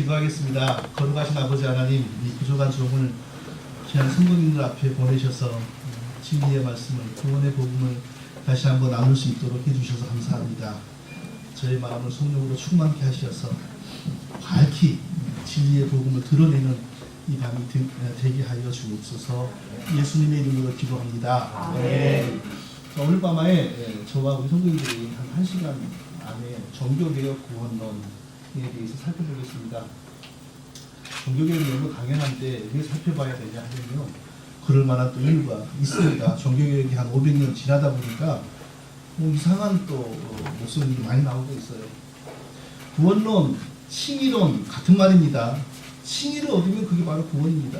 기도하겠습니다. 거룩하신 아버지 하나님, 이 부족한 종을 귀한 성도님들 앞에 보내셔서 진리의 말씀을, 구원의 복음을 다시 한번 나눌 수 있도록 해주셔서 감사합니다. 저의 마음을 성령으로 충만케 하셔서 밝히 진리의 복음을 드러내는 이 밤이 되게 하여 주옵소서. 예수님의 이름으로 기도합니다. 네. 오늘 밤에 저와 우리 성도님들이 한 1시간 안에 종교개혁 구원론에 대해서 살펴보겠습니다. 종교개혁이 너무 당연한데 왜 살펴봐야 되냐 하면요, 그럴 만한 또 이유가 있습니다. 종교개혁이 한 500년 지나다 보니까 이상한 또 목소리들이 많이 나오고 있어요. 구원론, 칭의론 같은 말입니다. 칭의를 얻으면 그게 바로 구원입니다.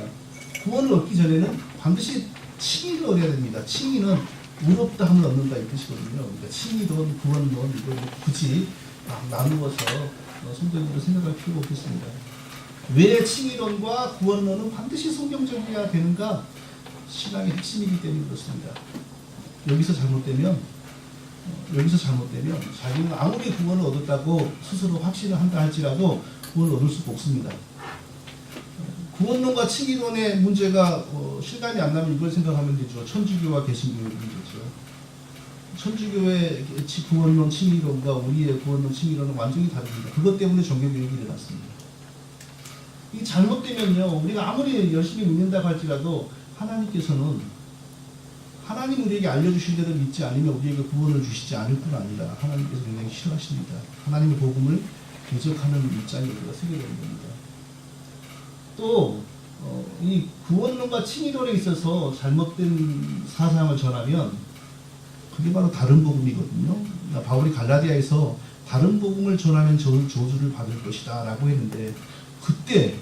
구원을 얻기 전에는 반드시 칭의를 얻어야 됩니다. 칭의는 의롭다함을 얻는다 이 뜻이거든요. 그러니까 칭의론, 구원론 이걸 굳이 나누어서 성도님들은 생각할 필요가 없겠습니다. 왜 칭의론과 구원론은 반드시 성경적이어야 되는가? 신앙의 핵심이기 때문에 그렇습니다. 여기서 잘못되면 자기는 아무리 구원을 얻었다고 스스로 확신을 한다 할지라도 구원을 얻을 수가 없습니다. 구원론과 칭의론의 문제가 실감이 안 나면 이걸 생각하면 되죠. 천주교와 개신교의 문제죠. 천주교의 구원론, 칭의론과 우리의 구원론, 칭의론은 완전히 다릅니다. 그것 때문에 종교개혁이 일어났습니다. 이게 잘못되면요, 우리가 아무리 열심히 믿는다고 할지라도 하나님께서는 하나님 우리에게 알려주신 대로 믿지 않으면 우리에게 구원을 주시지 않을 뿐 아니라 하나님께서 굉장히 싫어하십니다. 하나님의 복음을 대적하는 입장에 우리가 서게 되는 겁니다. 또 이 구원론과 칭의론에 있어서 잘못된 사상을 전하면 그게 바로 다른 복음이거든요. 바울이 갈라디아에서 다른 복음을 전하면 저주를 받을 것이다 라고 했는데, 그때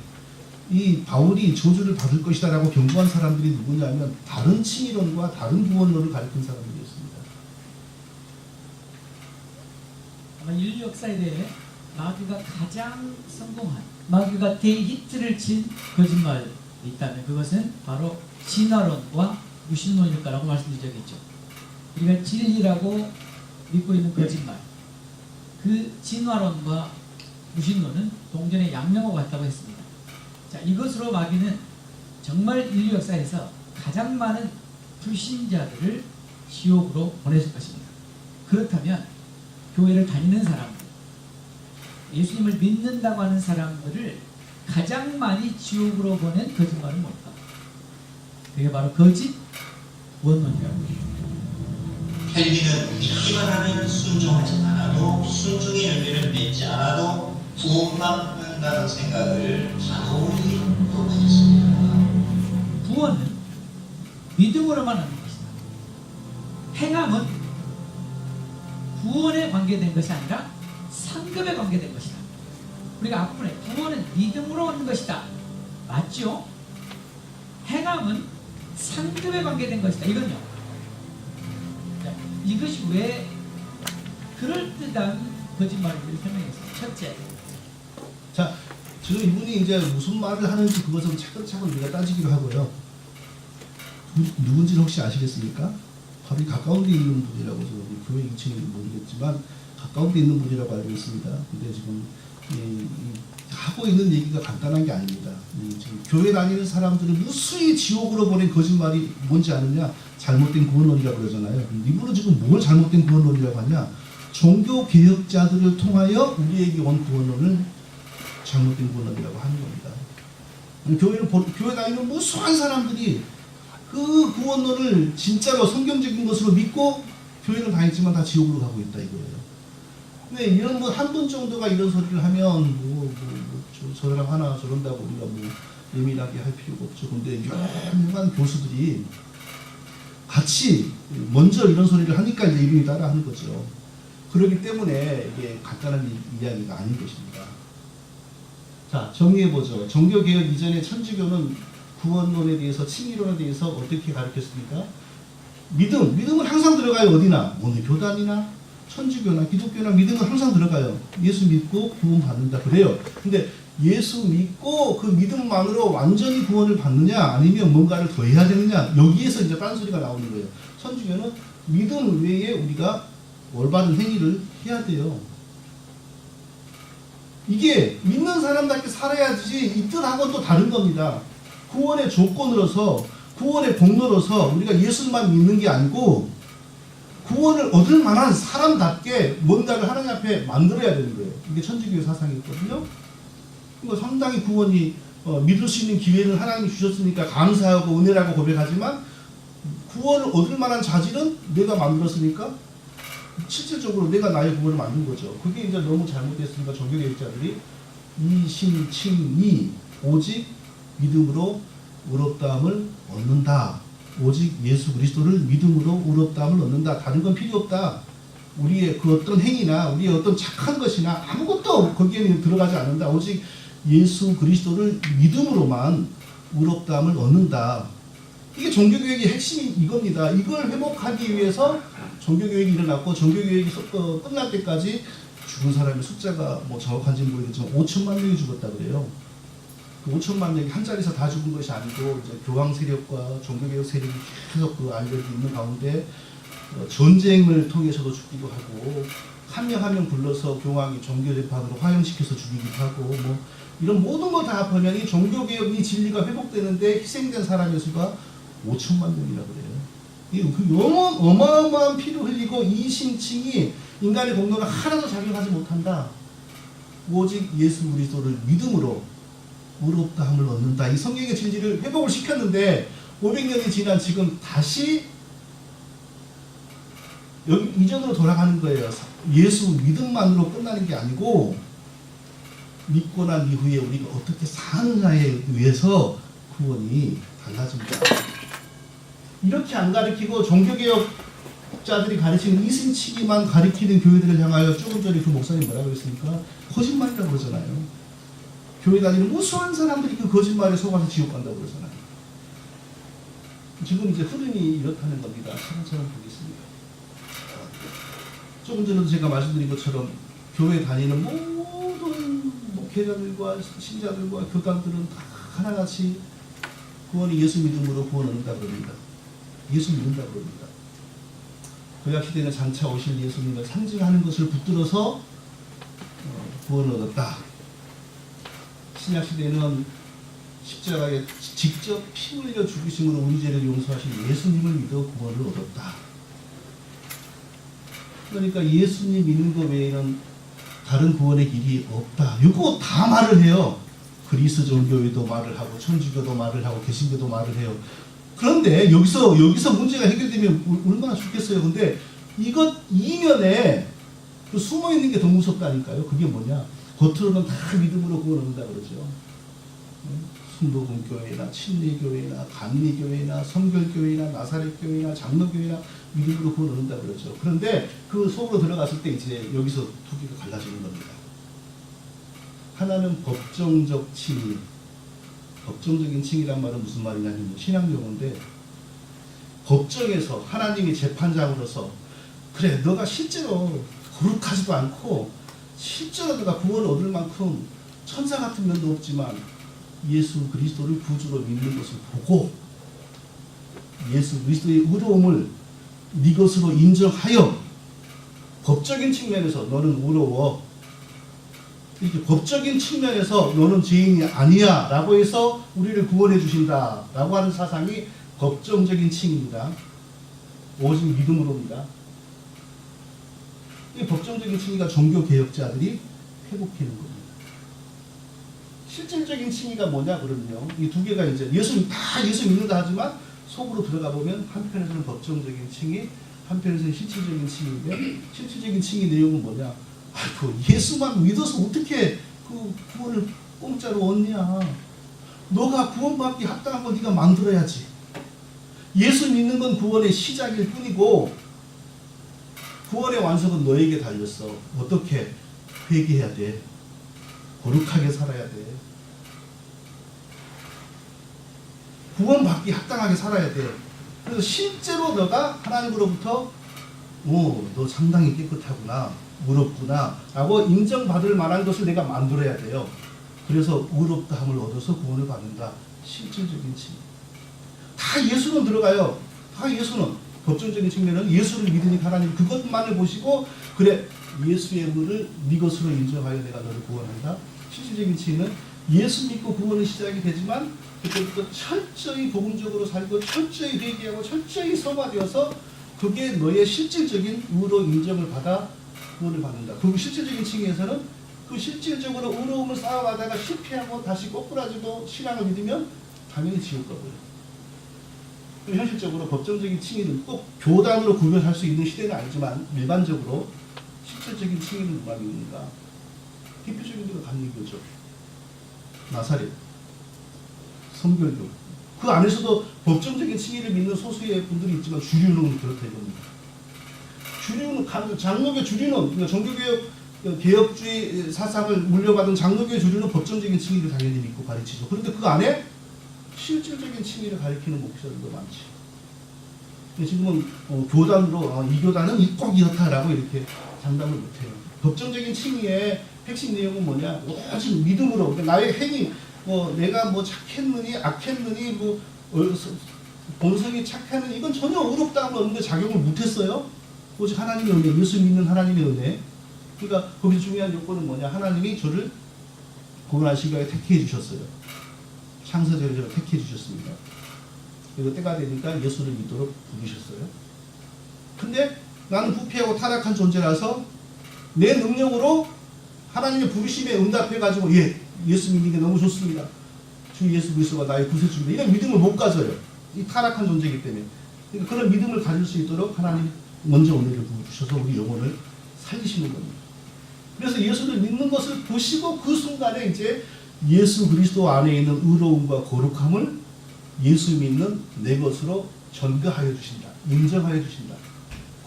이 바울이 저주를 받을 것이다 라고 경고한 사람들이 누구냐면 다른 칭의론과 다른 구원론을 가르친 사람들이었습니다. 아마 인류 역사에 대해 마귀가 가장 성공한, 마귀가 대히트를 친 거짓말이 있다면 그것은 바로 진화론과 무신론일 거라고 말씀드린 적이 있죠. 우리가 진리라고 믿고 있는 거짓말, 그 진화론과 무신론은 동전의 양면과 같다고 했습니다. 자, 이것으로 마귀는 정말 인류 역사에서 가장 많은 불신자들을 지옥으로 보냈을 것입니다. 그렇다면 교회를 다니는 사람들, 예수님을 믿는다고 하는 사람들을 가장 많이 지옥으로 보낸 거짓말은 뭘까? 그게 바로 거짓 원론이라고 합니다. 헬기는 믿기만 하면 순종하지 않아도, 순종의 열매를 맺지 않아도 구원만 한다는 생각을 자동으로 갖고 있습니다. 구원은 믿음으로만 하는 것이다. 행함은 구원에 관계된 것이 아니라 상급에 관계된 것이다. 우리가 앞부분에 구원은 믿음으로 얻는 것이다, 맞죠? 행함은 상급에 관계된 것이다. 이건요, 이것이 왜 그럴듯한 거짓말인지를 설명했어요. 첫째, 자, 지금 이분이 이제 무슨 말을 하는지 그것은 차근차근 우리가 따지기로 하고요. 누군지 혹시 아시겠습니까? 바로 가까운 데 있는 분이라고, 우리 교회 인칭인지 모르겠지만 가까운 데 있는 분이라고 알고 있습니다. 근데 지금 하고 있는 얘기가 간단한 게 아닙니다. 지금 교회 다니는 사람들을 무수히 지옥으로 보낸 거짓말이 뭔지 아느냐? 잘못된 구원론이라고 그러잖아요. 이분은 지금 뭘 잘못된 구원론이라고 하냐? 종교개혁자들을 통하여 우리에게 온 구원론을 잘못된 구원론이라고 하는 겁니다. 교회 다니는 무수한 사람들이 그 구원론을 진짜로 성경적인 것으로 믿고 교회를 다니지만 다 지옥으로 가고 있다 이거예요. 근데 이런 한 분 정도가 이런 소리를 하면 저 사람 하나 저런다고 우리가 예민하게 할 필요가 없죠. 근데 유명한 교수들이 같이 먼저 이런 소리를 하니까 이제 이분이 따라하는 거죠. 그렇기 때문에 이게 간단한 이야기가 아닌 것입니다. 자, 정리해보죠. 종교개혁 이전에 천주교는 구원론에 대해서, 칭의론에 대해서 어떻게 가르쳤습니까? 믿음은 항상 들어가요. 어디나, 어느 교단이나 천주교나 기독교나 믿음은 항상 들어가요. 예수 믿고 구원 받는다 그래요. 근데 예수 믿고 그 믿음만으로 완전히 구원을 받느냐, 아니면 뭔가를 더 해야 되느냐, 여기에서 이제 딴소리가 나오는 거예요. 천주교는 믿음 외에 우리가 올바른 행위를 해야 돼요. 이게 믿는 사람답게 살아야지 이 뜻하고는 또 다른 겁니다. 구원의 조건으로서, 구원의 공로로서 우리가 예수만 믿는 게 아니고 구원을 얻을 만한 사람답게 뭔가를 하나님 앞에 만들어야 되는 거예요. 이게 천주교의 사상이거든요. 그러니까 상당히 구원이 믿을 수 있는 기회를 하나님이 주셨으니까 감사하고 은혜라고 고백하지만 구원을 얻을 만한 자질은 내가 만들었으니까 실질적으로 내가 나의 구원을 만든 거죠. 그게 이제 너무 잘못됐으니까 종교개혁자들이 이신칭이 오직 믿음으로 의롭다함을 얻는다. 오직 예수 그리스도를 믿음으로 의롭다함을 얻는다. 다른 건 필요 없다. 우리의 그 어떤 행위나 우리의 어떤 착한 것이나 아무것도 거기에는 들어가지 않는다. 오직 예수 그리스도를 믿음으로만 의롭다함을 얻는다. 이게 종교개혁의 핵심이 이겁니다. 이걸 회복하기 위해서 종교개혁이 일어났고 종교개혁이 끝날 때까지 죽은 사람의 숫자가 뭐 정확한지는 모르겠지만 5천만 명이 죽었다 그래요. 그 5천만 명이 한 자리에서 다 죽은 것이 아니고 이제 교황 세력과 종교개혁 세력이 계속 그 알력이 있는 가운데 전쟁을 통해서도 죽기도 하고 한 명 한 명 불러서 교황이 종교재판으로 화형시켜서 죽이기도 하고 뭐 이런 모든 걸 다 합하면 이 종교개혁이 진리가 회복되는데 희생된 사람의 수가 5천만 명이라고 그래요. 그 어마어마한 피를 흘리고 이신칭이 인간의 공로를 하나도 작용하지 못한다. 오직 예수 그리스도를 믿음으로 의롭다함을 얻는다. 이 성경의 진리를 회복을 시켰는데 500년이 지난 지금 다시 여기 이전으로 돌아가는 거예요. 예수 믿음만으로 끝나는 게 아니고 믿고 난 이후에 우리가 어떻게 사느냐에 의해서 구원이 달라집니다. 이렇게 안 가르치고 종교개혁자들이 가르치는 이신치기만 가르치는 교회들을 향하여 조금 전에 그 목사님 뭐라고 했습니까? 거짓말이라고 그러잖아요. 교회 다니는 무수한 사람들이 그 거짓말에 속아서 지옥 간다고 그러잖아요. 지금 이제 흐름이 이렇다는 겁니다. 차근차근 보겠습니다. 조금 전에도 제가 말씀드린 것처럼 교회 다니는 모든 목회자들과 신자들과 교단들은 다 하나같이 구원이 예수 믿음으로 구원 얻는다 그럽니다. 예수 믿는다 그럽니다. 구약시대는 장차 오실 예수님을 상징하는 것을 붙들어서 구원을 얻었다. 신약시대는 십자가에 직접 피 흘려 죽으심으로 우리 죄를 용서하신 예수님을 믿어 구원을 얻었다. 그러니까 예수님 믿는 것 외에는 다른 구원의 길이 없다. 이거 다 말을 해요. 그리스 종교에도 말을 하고 천주교도 말을 하고 개신교도 말을 해요. 그런데 여기서 문제가 해결되면 얼마나 좋겠어요. 근데 이것 이면에 그 숨어 있는 게 더 무섭다니까요. 그게 뭐냐? 겉으로는 다 믿음으로 구원 얻는다 그러죠. 순복음교회나 침례교회나 감리교회나 성결교회나 나사렛교회나 장로교회나 믿음으로 구원 얻는다 그러죠. 그런데 그 속으로 들어갔을 때 이제 여기서 두 개가 갈라지는 겁니다. 하나는 법정적 칭의. 법정적인 칭의란 말은 무슨 말이냐면 신앙용어인데 법정에서 하나님이 재판장으로서 그래 너가 실제로 거룩하지도 않고 실제로 너가 구원을 얻을 만큼 천사 같은 면도 없지만 예수 그리스도를 구주로 믿는 것을 보고 예수 그리스도의 의로움을 네 것으로 인정하여 법적인 측면에서 너는 의로워 이렇게 법적인 측면에서 너는 죄인이 아니야 라고 해서 우리를 구원해 주신다 라고 하는 사상이 법정적인 칭의입니다. 오직 믿음으로입니다. 이 법정적인 칭의가 종교개혁자들이 회복하는 겁니다. 실질적인 칭의가 뭐냐 그러면요. 이 두 개가 이제 예수 믿는다 하지만 속으로 들어가 보면 한편에서는 법정적인 칭의, 한편에서는 실질적인 칭의인데 실질적인 칭의 내용은 뭐냐? 아이고 예수만 믿어서 어떻게 그 구원을 공짜로 얻냐? 너가 구원받기 합당한 거 네가 만들어야지. 예수 믿는 건 구원의 시작일 뿐이고 구원의 완성은 너에게 달렸어. 어떻게? 회개해야 돼. 거룩하게 살아야 돼. 구원받기 합당하게 살아야 돼. 그래서 실제로 너가 하나님으로부터 너 상당히 깨끗하구나, 의롭구나 라고 인정받을 만한 것을 내가 만들어야 돼요. 그래서 의롭다함을 얻어서 구원을 받는다. 실질적인 칭의. 다 예수는 들어가요. 다 예수는. 법정적인 측면은 예수를 믿으니까 하나님 그것만을 보시고 그래 예수의 의를 네 것으로 인정하여 내가 너를 구원한다. 실질적인 칭의는 예수 믿고 구원은 시작이 되지만 그때부터 철저히 복음적으로 살고 철저히 회개하고 철저히 성화되어서 그게 너의 실질적인 의로 인정을 받아 구원을 받는다. 그 실질적인 칭의에서는 그 실질적으로 의로움을 쌓아가다가 실패하고 다시 꼬꾸라지고 신앙을 믿으면 당연히 지옥 가고요. 현실적으로 법정적인 칭의는 꼭 교단으로 구별할 수 있는 시대는 아니지만 일반적으로 실질적인 칭의는 누가 믿는가? 대표적인 게 감리교죠. 나사렛, 성결교. 그 안에서도 법정적인 칭의를 믿는 소수의 분들이 있지만 주류는 그렇다 이겁니다. 주류는 장로교 주류는 그러니까 종교개혁 개혁주의 사상을 물려받은 장로교의 주류는 법정적인 칭의를 당연히 믿고 가르치죠. 그런데 그 안에 실질적인 칭의를 가리키는 목사들도 많지. 지금은 교단으로 이 교단은 꼭 이렇다라고 이렇게 장담을 못해요. 법정적인 칭의의 핵심 내용은 뭐냐? 오직 믿음으로 그러니까 나의 행위, 내가 착했느니 악했느니 본성이 착하느니 이건 전혀 의롭다함은 없는데 작용을 못했어요. 오직 하나님의 은혜, 예수 믿는 하나님의 은혜. 그러니까 거기서 중요한 요건은 뭐냐? 하나님이 저를 구원하시기 위해 택해 주셨어요. 창세전에 저를 택해 주셨습니다. 그리고 때가 되니까 예수를 믿도록 부르셨어요. 근데 나는 부패하고 타락한 존재라서 내 능력으로 하나님의 부르심에 응답해가지고 예수 믿는 게 너무 좋습니다. 주 예수 그리스도가 나의 구세주입니다. 이런 믿음을 못 가져요. 이 타락한 존재이기 때문에. 그러니까 그런 믿음을 가질 수 있도록 하나님 먼저 은혜를 부어주셔서 우리 영혼을 살리시는 겁니다. 그래서 예수를 믿는 것을 보시고 그 순간에 이제 예수 그리스도 안에 있는 의로움과 거룩함을 예수 믿는 내 것으로 전가하여 주신다. 인정하여 주신다.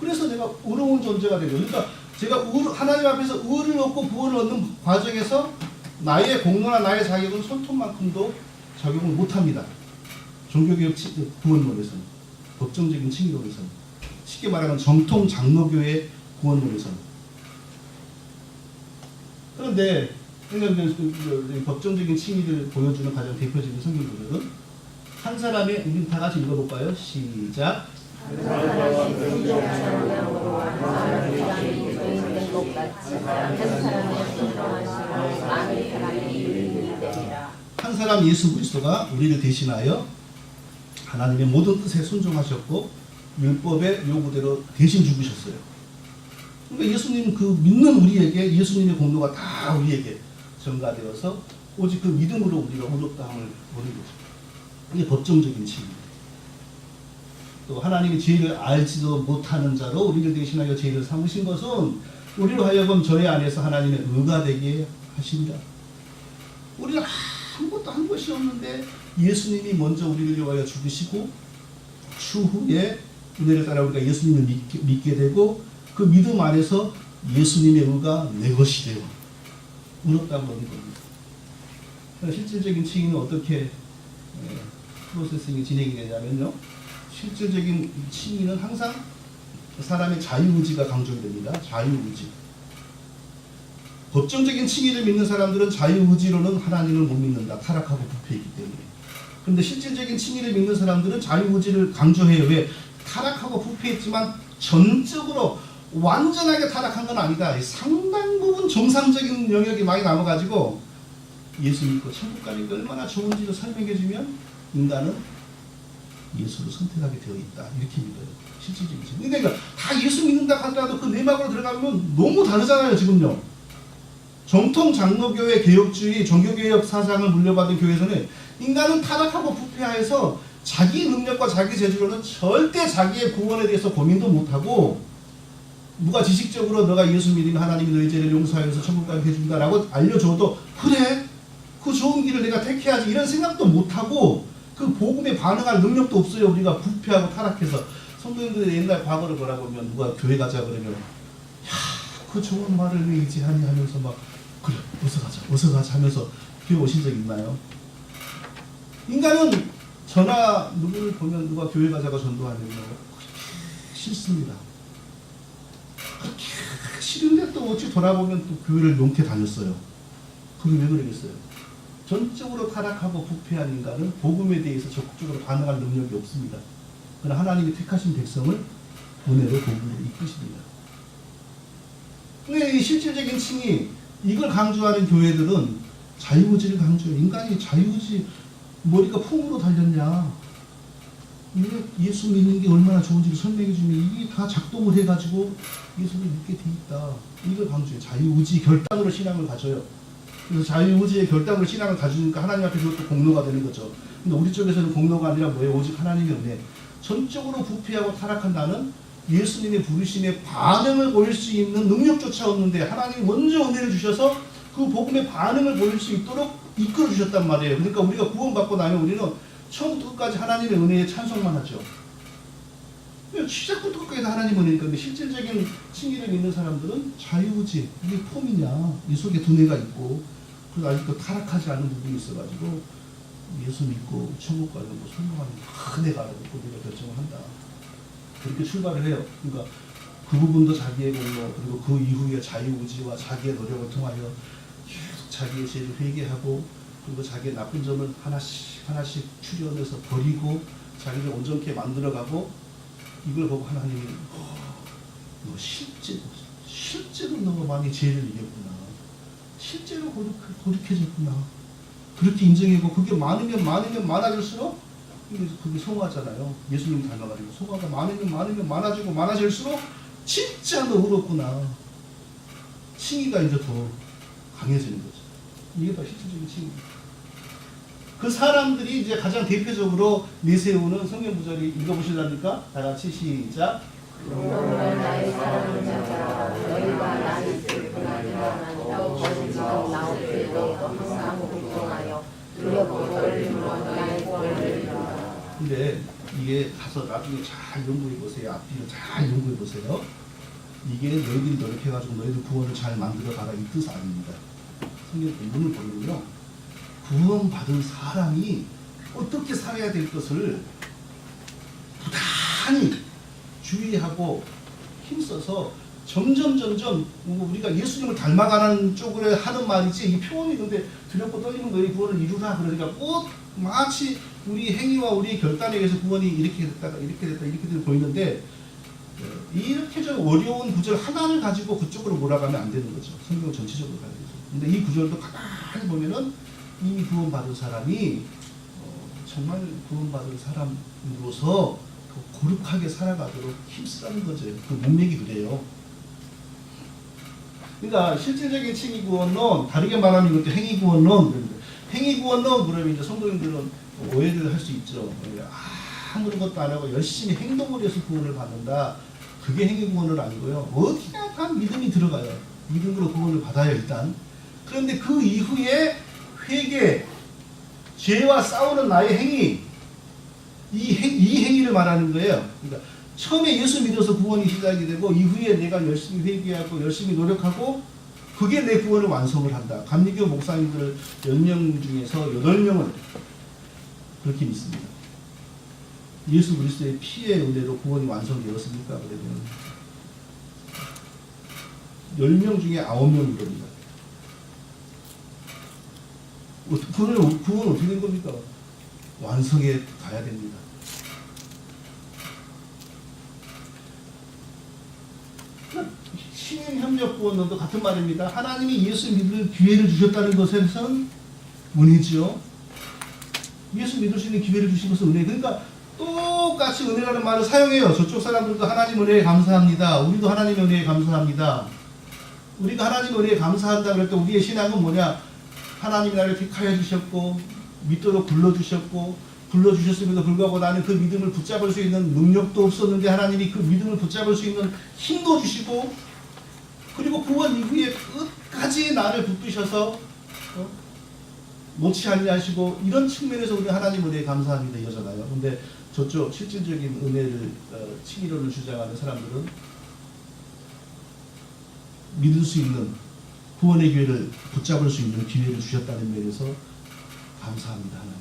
그래서 내가 의로운 존재가 되죠. 그러니까 제가 하나님 앞에서 의를 얻고 구원을 얻는 과정에서 나의 공로나 나의 자격은 손톱만큼도 적용을 못합니다. 종교개혁 구원론에서는, 법정적인 칭의론에서는, 쉽게 말하면 정통 장로교의 구원론에서는. 그런데 법정적인 칭의를 보여주는 가장 대표적인 성경 구절은 한 사람의, 우리 다 같이 읽어볼까요? 시작. 한 사람 예수 그리스도가 우리를 대신하여 하나님의 모든 뜻에 순종하셨고 율법의 요구대로 대신 죽으셨어요. 그러니까 예수님 그 믿는 우리에게 예수님의 공로가 다 우리에게 전가되어서 오직 그 믿음으로 우리가 의롭다함을 얻는 거죠. 이게 법정적인 칭의입니다. 또 하나님이 죄를 알지도 못하는 자로 우리를 대신하여 죄를 삼으신 것은 우리로 하여금 저희 안에서 하나님의 의가 되게 하십니다. 우리는 아무것도 한 것이 없는데 예수님이 먼저 우리를 위하여 죽으시고 추후에 은혜를 따라 우리가 예수님을 믿게 되고 그 믿음 안에서 예수님의 의가 내 것이 되어 의롭다고 얻는 겁니다. 실질적인 칭의는 어떻게 프로세싱이 진행이 되냐면요. 실질적인 칭의는 항상 사람의 자유의지가 강조됩니다. 자유의지. 법정적인 칭의를 믿는 사람들은 자유의지로는 하나님을 못 믿는다. 타락하고 부패했기 때문에. 그런데 실질적인 칭의를 믿는 사람들은 자유의지를 강조해요. 왜? 타락하고 부패했지만 전적으로 완전하게 타락한 건 아니다. 상당 부분 정상적인 영역이 많이 남아가지고 예수 믿고 천국 가는 게 얼마나 좋은지를 설명해주면 인간은 예수를 선택하게 되어 있다. 이렇게 믿어요. 실질적인 칭의. 그러니까 다 예수 믿는다 하더라도 그 내막으로 들어가면 너무 다르잖아요. 지금요. 정통 장로교의 개혁주의 종교개혁 사상을 물려받은 교회에서는 인간은 타락하고 부패하여서 자기 능력과 자기 재주로는 절대 자기의 구원에 대해서 고민도 못하고 누가 지식적으로 너가 예수 믿으면 하나님이 너의 죄를 용서하여서 천국 가게 해준다라고 알려줘도 그래? 그 좋은 길을 내가 택해야지 이런 생각도 못하고 그 복음에 반응할 능력도 없어요. 우리가 부패하고 타락해서 성도님들의 옛날 과거를 보라보면 누가 교회 가자 그러면 야, 그 좋은 말을 왜 의지하니 하면서 막 그래 어서 가자 하면서 교회 오신 적 있나요? 인간은 저나 누구를 보면 누가 교회 가자고 전도하면요 싫습니다. 싫은데 또 어찌 돌아보면 또 교회를 용케 다녔어요. 그게 왜 그러겠어요? 전적으로 타락하고 부패한 인간은 복음에 대해서 적극적으로 반응할 능력이 없습니다. 그러나 하나님이 택하신 백성을 은혜로 복음으로 이끄십니다. 근데 이 실질적인 칭의 이걸 강조하는 교회들은 자유의지를 강조해요. 인간이 자유의지 머리가 폼으로 달렸냐. 이게 예수 믿는 게 얼마나 좋은지를 설명해 주면 이게 다 작동을 해가지고 예수를 믿게 돼 있다. 이걸 강조해요. 자유의지 결단으로 신앙을 가져요. 그래서 자유의지의 결단으로 신앙을 가지니까 하나님 앞에 그것도 공로가 되는 거죠. 근데 우리 쪽에서는 공로가 아니라 뭐예요? 오직 하나님의 은혜. 전적으로 부패하고 타락한 나는 예수님의 부르심에 반응을 보일 수 있는 능력조차 없는데 하나님이 먼저 은혜를 주셔서 그 복음의 반응을 보일 수 있도록 이끌어 주셨단 말이에요. 그러니까 우리가 구원받고 나면 우리는 처음부터 끝까지 하나님의 은혜에 찬송만 하죠. 시작부터 끝까지 다 하나님 은혜니까. 근데 실질적인 칭의를 믿는 사람들은 자유의지, 이게 폼이냐, 이 속에 두뇌가 있고 그래서 아직도 타락하지 않은 부분이 있어가지고 예수 믿고 천국 가려고 설명하는 큰 애가 알고 우리가 결정을 한다. 그렇게 출발을 해요. 그러니까 그 부분도 자기의 공로, 그리고 그 이후에 자유의지와 자기의 노력을 통하여 계속 자기의 죄를 회개하고 그리고 자기의 나쁜 점을 하나씩 추려내서 버리고 자기를 온전케 만들어가고 이걸 보고 하나님이 너 실제로 너가 많이 죄를 이겼구나. 실제로 거룩해졌구나. 그렇게 인정하고 그게 많으면 많아질수록 그게 송화잖아요. 예수님 닮아가지고 송화가 많으면 많아질수록 진짜 너 의롭구나. 칭의가 이제 더 강해지는 거죠. 이게 다 실질적인 칭의입니다. 그 사람들이 이제 가장 대표적으로 내세우는 성경 구절이 읽어보실랍니까? 다 같이 시작. 나의 사랑하는 자들아 너희가 나를 불편하니라 지금 나 없을 때에도 항상 걱정하여 두렵고 떨림으로 나의 구원을 이루라. 근데 이게 가서 나중에 잘 연구해 보세요. 앞뒤를 잘 연구해 보세요. 이게 너희들이 노력해가지고 너희들 구원을 잘 만들어 가라 이 뜻 아닙니다. 성경 본문을 보면요, 구원받은 사람이 어떻게 살아야 될 것을 부단히 주의하고 힘써서 점점 우리가 예수님을 닮아가는 쪽으로 하는 말이지 이 표현이 근데 두렵고 떨리는 너희 구원을 이루라 그러니까 꼭 마치 우리 행위와 우리의 결단에 의해서 구원이 이렇게 됐다가 이렇게 됐다 이렇게 보이는데 이렇게 좀 어려운 구절 하나를 가지고 그쪽으로 몰아가면 안 되는 거죠. 성경 전체적으로 가야 되죠. 근데 이 구절도 가만히 보면은 이미 구원받은 사람이 정말 구원받은 사람으로서 더 거룩하게 살아가도록 힘쓰라는 거죠. 그 문맥이 그래요. 그러니까 실질적인 칭의구원론, 다르게 말하면 이것도 행위구원론, 행위구원론 그러면 이제 성도님들은 오해를 할 수 있죠. 아무런 것도 안 하고 열심히 행동을 해서 구원을 받는다. 그게 행위구원은 아니고요. 어디나 다 믿음이 들어가요. 믿음으로 구원을 받아요 일단. 그런데 그 이후에 회개, 죄와 싸우는 나의 행위, 이 행위를 말하는 거예요. 그러니까 처음에 예수 믿어서 구원이 시작이 되고 이후에 내가 열심히 회개하고 열심히 노력하고 그게 내 구원을 완성을 한다. 감리교 목사님들 10명 중에서 8명은 그렇게 믿습니다. 예수 그리스도의 피의 은혜로 구원이 완성되었습니까? 그러면 10명 중에 9명이 겁니다. 구원 어떻게 된 겁니까? 완성에 가야 됩니다. 신인협력구원론도 같은 말입니다. 하나님이 예수 믿을 기회를 주셨다는 것에선 은혜죠. 예수 믿을 수 있는 기회를 주신 것은 은혜. 그러니까 똑같이 은혜라는 말을 사용해요. 저쪽 사람들도 하나님 은혜에 감사합니다. 우리도 하나님 은혜에 감사합니다. 우리가 하나님 은혜에 감사한다 그럴 때 우리의 신앙은 뭐냐? 하나님이 나를 택하여 주셨고 믿도록 불러주셨음에도 불구하고 나는 그 믿음을 붙잡을 수 있는 능력도 없었는데 하나님이 그 믿음을 붙잡을 수 있는 힘도 주시고 그리고 구원 이후에 끝까지 나를 붙드셔서 놓지 아니하시고 이런 측면에서 우리 하나님 은혜에 감사합니다 이러잖아요. 근데 저쪽 실질적인 은혜를 칭의론을 주장하는 사람들은 믿을 수 있는 구원의 기회를 붙잡을 수 있는 기회를 주셨다는 면에서 감사합니다 하나님.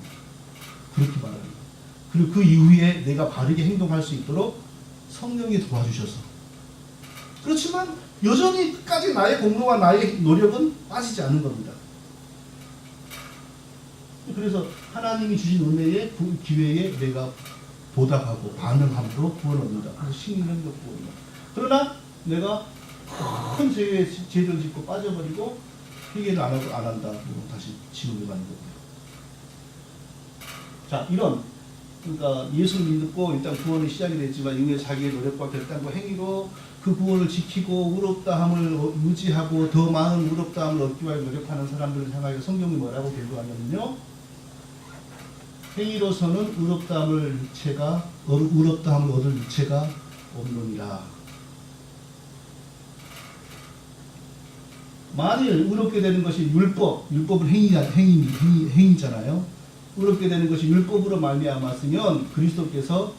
그렇게 말합니다. 그리고 그 이후에 내가 바르게 행동할 수 있도록 성령이 도와주셔서 그렇지만 여전히 끝까지 나의 공로와 나의 노력은 빠지지 않는 겁니다. 그래서 하나님이 주신 은혜의 기회에 내가 보답하고 반응함으로 구원을 얻는다. 그래서 신인협력구원이다. 그러나 내가 큰 죄를 짓고 빠져버리고 회개를 안 한다고 다시 지옥에 가는 거고요. 자, 이런 그러니까 예수를 믿고 일단 구원이 시작이 됐지만 이후에 자기의 노력과 결단과 행위로 그 구원을 지키고 의롭다함을 유지하고 더 많은 의롭다함을 얻기 위해 노력하는 사람들을 향하여 성경이 뭐라고 결론하냐면요. 행위로서는 의롭다함을 얻을 유체가 없느니라. 만일 의롭게 되는 것이 율법은 행위잖아요. 의롭게 되는 것이 율법으로 말미암았으면 그리스도께서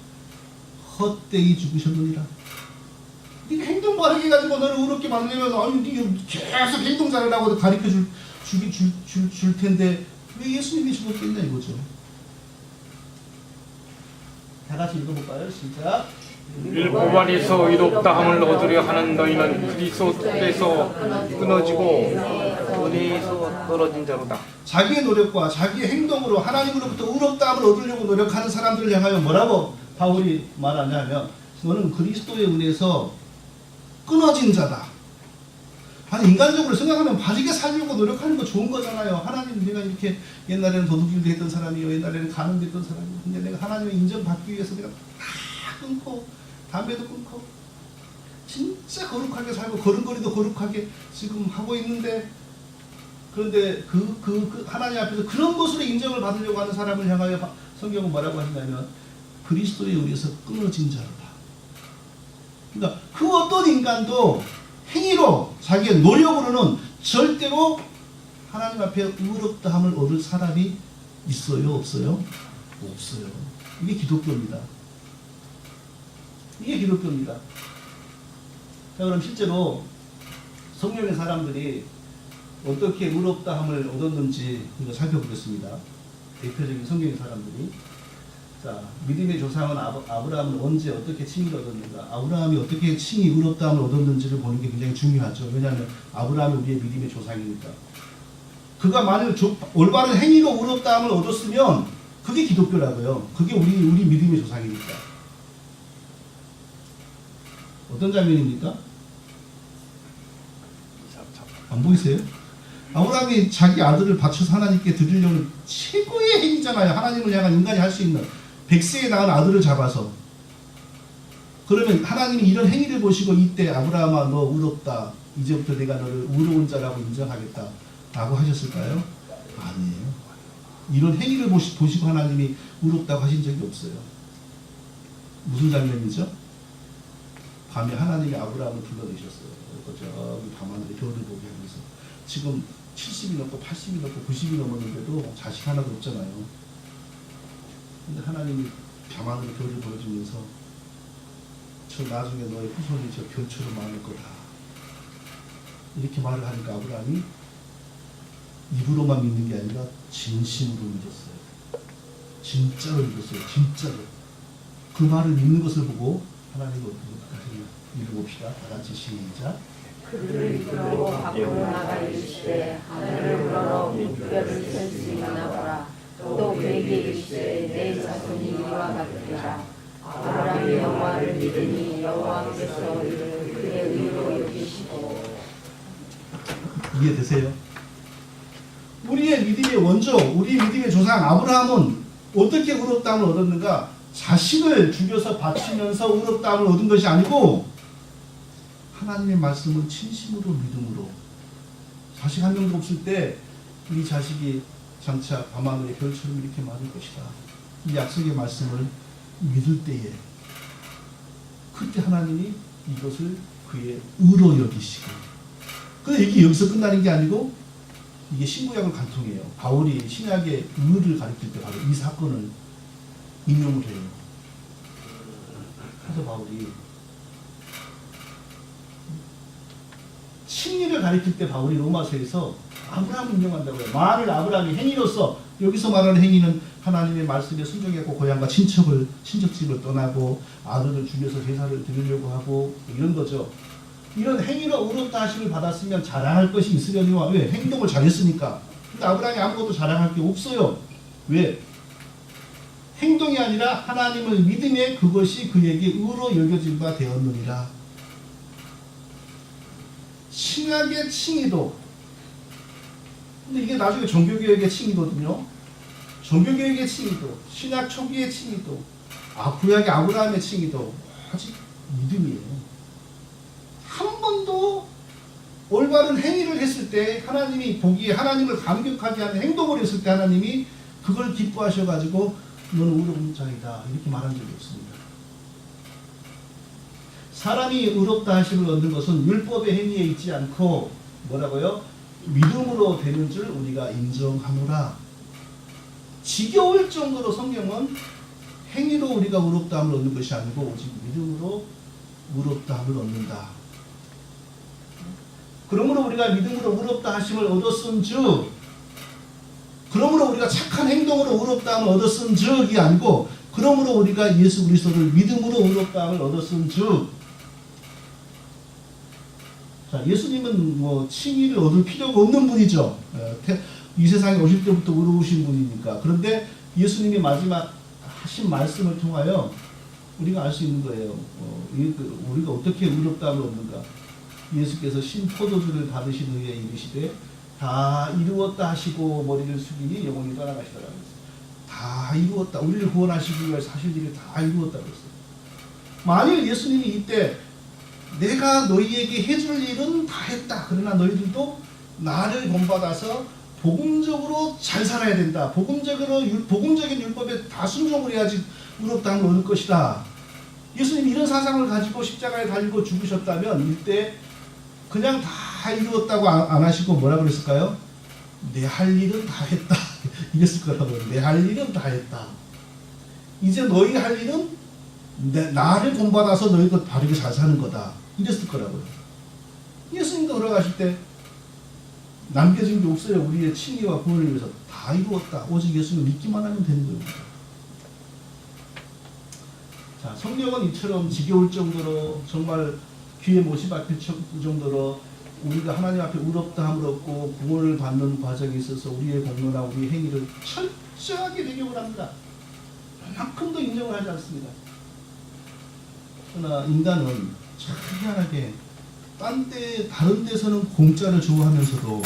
헛되이 죽으셨느니라. 네가 행동 바르게 가지고 너를 의롭게 만들면 아니 네가 계속 행동 잘하라고 가르쳐 줄 텐데 왜 예수님이 죽었겠냐 이거죠. 다 같이 읽어볼까요? 시작. 율법 안에서 의롭다함을 얻으려 하는 너희는 그리스도에서 끊어지고 은혜에서 떨어진 자로다. 자기의 노력과 자기의 행동으로 하나님으로부터 의롭다함을 얻으려고 노력하는 사람들을 향하여 뭐라고 바울이 말하냐면 너는 그리스도의 은혜에서 끊어진 자다. 아니 인간적으로 생각하면 바르게 살려고 노력하는 거 좋은 거잖아요. 하나님 내가 이렇게 옛날에는 도둑질도 했던 사람이요. 옛날에는 가늠도 했던 사람이요. 근데 내가 하나님의 인정받기 위해서 내가 다 끊고 담배도 끊고 진짜 거룩하게 살고 걸음걸이도 거룩하게 지금 하고 있는데 그런데 그 하나님 앞에서 그런 것으로 인정을 받으려고 하는 사람을 향하여 성경은 뭐라고 하시냐면 그리스도에 의해서 끊어진 자로다. 그러니까 그 어떤 인간도 행위로 자기의 노력으로는 절대로 하나님 앞에 의롭다함을 얻을 사람이 있어요? 없어요? 없어요. 이게 기독교입니다. 이게 기독교입니다. 자, 그럼 실제로 성령의 사람들이 어떻게 의롭다함을 얻었는지 살펴보겠습니다. 대표적인 성경의 사람들이. 자, 믿음의 조상은 아브라함은 언제 어떻게 칭의를 얻었는가? 아브라함이 어떻게 칭의 의롭다함을 얻었는지를 보는 게 굉장히 중요하죠. 왜냐하면 아브라함이 우리의 믿음의 조상이니까. 그가 만일 올바른 행위로 의롭다함을 얻었으면 그게 기독교라고요. 그게 우리 믿음의 조상이니까. 어떤 장면입니까? 안 보이세요? 아브라함이 자기 아들을 바쳐서 하나님께 드리려는 최고의 행위잖아요. 하나님을 향한 인간이 할 수 있는 100세에 낳은 아들을 잡아서. 그러면 하나님이 이런 행위를 보시고 이때 아브라함아 너 의롭다. 이제부터 내가 너를 의로운 자라고 인정하겠다. 라고 하셨을까요? 아니에요. 이런 행위를 보시고 하나님이 의롭다고 하신 적이 없어요. 무슨 장면이죠? 밤에 하나님이 아브라함을 불러내셨어요. 저기 밤하늘에 별을 보게 하면서 지금 70이 넘고 80이 넘고 90이 넘었는데도 자식 하나도 없잖아요. 근데 하나님이 밤하늘에 별을 보여주면서 저 나중에 너의 후손이 저 별처럼 많을 거다. 이렇게 말을 하니까 아브라함이 입으로만 믿는 게 아니라 진심으로 믿었어요. 진짜로 믿었어요. 진짜로. 그 말을 믿는 것을 보고 하나님을 어떻게 읽어봅시다. 다 같이 시작. 그들을 이끌고 밖으로 나가 이르시되 하늘을 우러러 물결을 펼치나 보라. 또 그에게 이르시되 내 자손이 이와 같으리라. 아브라함이 여호와를 믿으니 여호와께서 이를 그의 의로 여기시고. 이해되세요? 우리의 믿음의 원조, 우리 믿음의 조상 아브라함은 어떻게 의롭다함을 얻었는가? 자식을 죽여서 바치면서 의롭다함을 얻은 것이 아니고 하나님의 말씀을 진심으로 믿음으로 자식 한 명도 없을 때 이 자식이 장차 밤하늘의 별처럼 이렇게 많을 것이다. 이 약속의 말씀을 믿을 때에 그때 하나님이 이것을 그의 의로 여기시고 근데 이게 여기서 끝나는 게 아니고 이게 신구약을 관통해요. 바울이 신약의 의를 가르칠 때 바로 이 사건을 인용을 해요. 그래서 바울이 칭의를 가르칠 때 바울이 로마서에서 아브라함을 인용한다고요. 만일 아브라함이 행위로서 여기서 말하는 행위는 하나님의 말씀에 순종했고 고향과 친척집을 떠나고 아들을 죽여서 제사를 드리려고 하고 이런 거죠. 이런 행위로 의롭다 하심을 받았으면 자랑할 것이 있으려니와 왜? 행동을 잘했으니까. 근데 아브라함이 아무것도 자랑할 게 없어요. 왜? 행동이 아니라 하나님을 믿음에 그것이 그에게 의로 여겨진 바 되었느니라. 신약의 칭의도, 근데 이게 나중에 종교개혁의 칭의거든요. 종교개혁의 칭의도, 신약 초기의 칭의도, 구약의 아브라함의 칭의도 아직 믿음이에요. 한 번도 올바른 행위를 했을 때 하나님이 보기에 하나님을 감격하게 하는 행동을 했을 때 하나님이 그걸 기뻐하셔가지고 너는 의로운 자이다 이렇게 말한 적이 없습니다. 사람이 의롭다 하심을 얻는 것은 율법의 행위에 있지 않고 뭐라고요? 믿음으로 되는 줄 우리가 인정하노라. 지겨울 정도로 성경은 행위로 우리가 의롭다함을 얻는 것이 아니고 오직 믿음으로 의롭다함을 얻는다. 그러므로 우리가 믿음으로 의롭다 하심을 얻었은즉, 그러므로 우리가 착한 행동으로 의롭다함을 얻었은즉이 아니고 그러므로 우리가 예수 그리스도를 믿음으로 의롭다함을 얻었은즉. 자, 예수님은 뭐 칭의를 얻을 필요가 없는 분이죠. 이 세상에 오실 때부터 의로우신 분이니까. 그런데 예수님이 마지막 하신 말씀을 통하여 우리가 알 수 있는 거예요. 우리가 어떻게 의롭다함을 얻는가. 예수께서 신포도주를 받으신 후에 이르시되 다 이루었다 하시고 머리를 숙이니 영혼이 떠나가시더라. 다 이루었다. 우리를 구원하시기 위해 하실 일을 다 이루었다 그랬어요. 만일 예수님이 이때 내가 너희에게 해줄 일은 다 했다. 그러나 너희들도 나를 본받아서 복음적으로 잘 살아야 된다. 복음적인 율법에 다 순종을 해야지 의롭다함을 얻을 것이다. 예수님이 이런 사상을 가지고 십자가에 달리고 죽으셨다면 이때 그냥 다 이루었다고 안 하시고 뭐라 그랬을까요? 내 할 일은 다 했다. 이랬을 거라고요. 내 할 일은 다 했다. 이제 너희 할 일은 나를 본받아서 너희도 바르게 잘 사는 거다. 이랬을 거라고요. 예수님도 돌아가실 때 남겨진 게 없어요. 우리의 칭의와 구원을 위해서 다 이루었다. 오직 예수님 믿기만 하면 되는 겁니다. 자, 성경은 이처럼 지겨울 정도로 정말 귀에 못이 박힐 정도로 우리가 하나님 앞에 의롭다함을 얻고 구원을 받는 과정에 있어서 우리의 공로나 우리의 행위를 철저하게 배경을 합니다. 그만큼도 인정을 하지 않습니다. 그러나 인간은 참 희한하게 다른 데서는 공짜를 좋아하면서도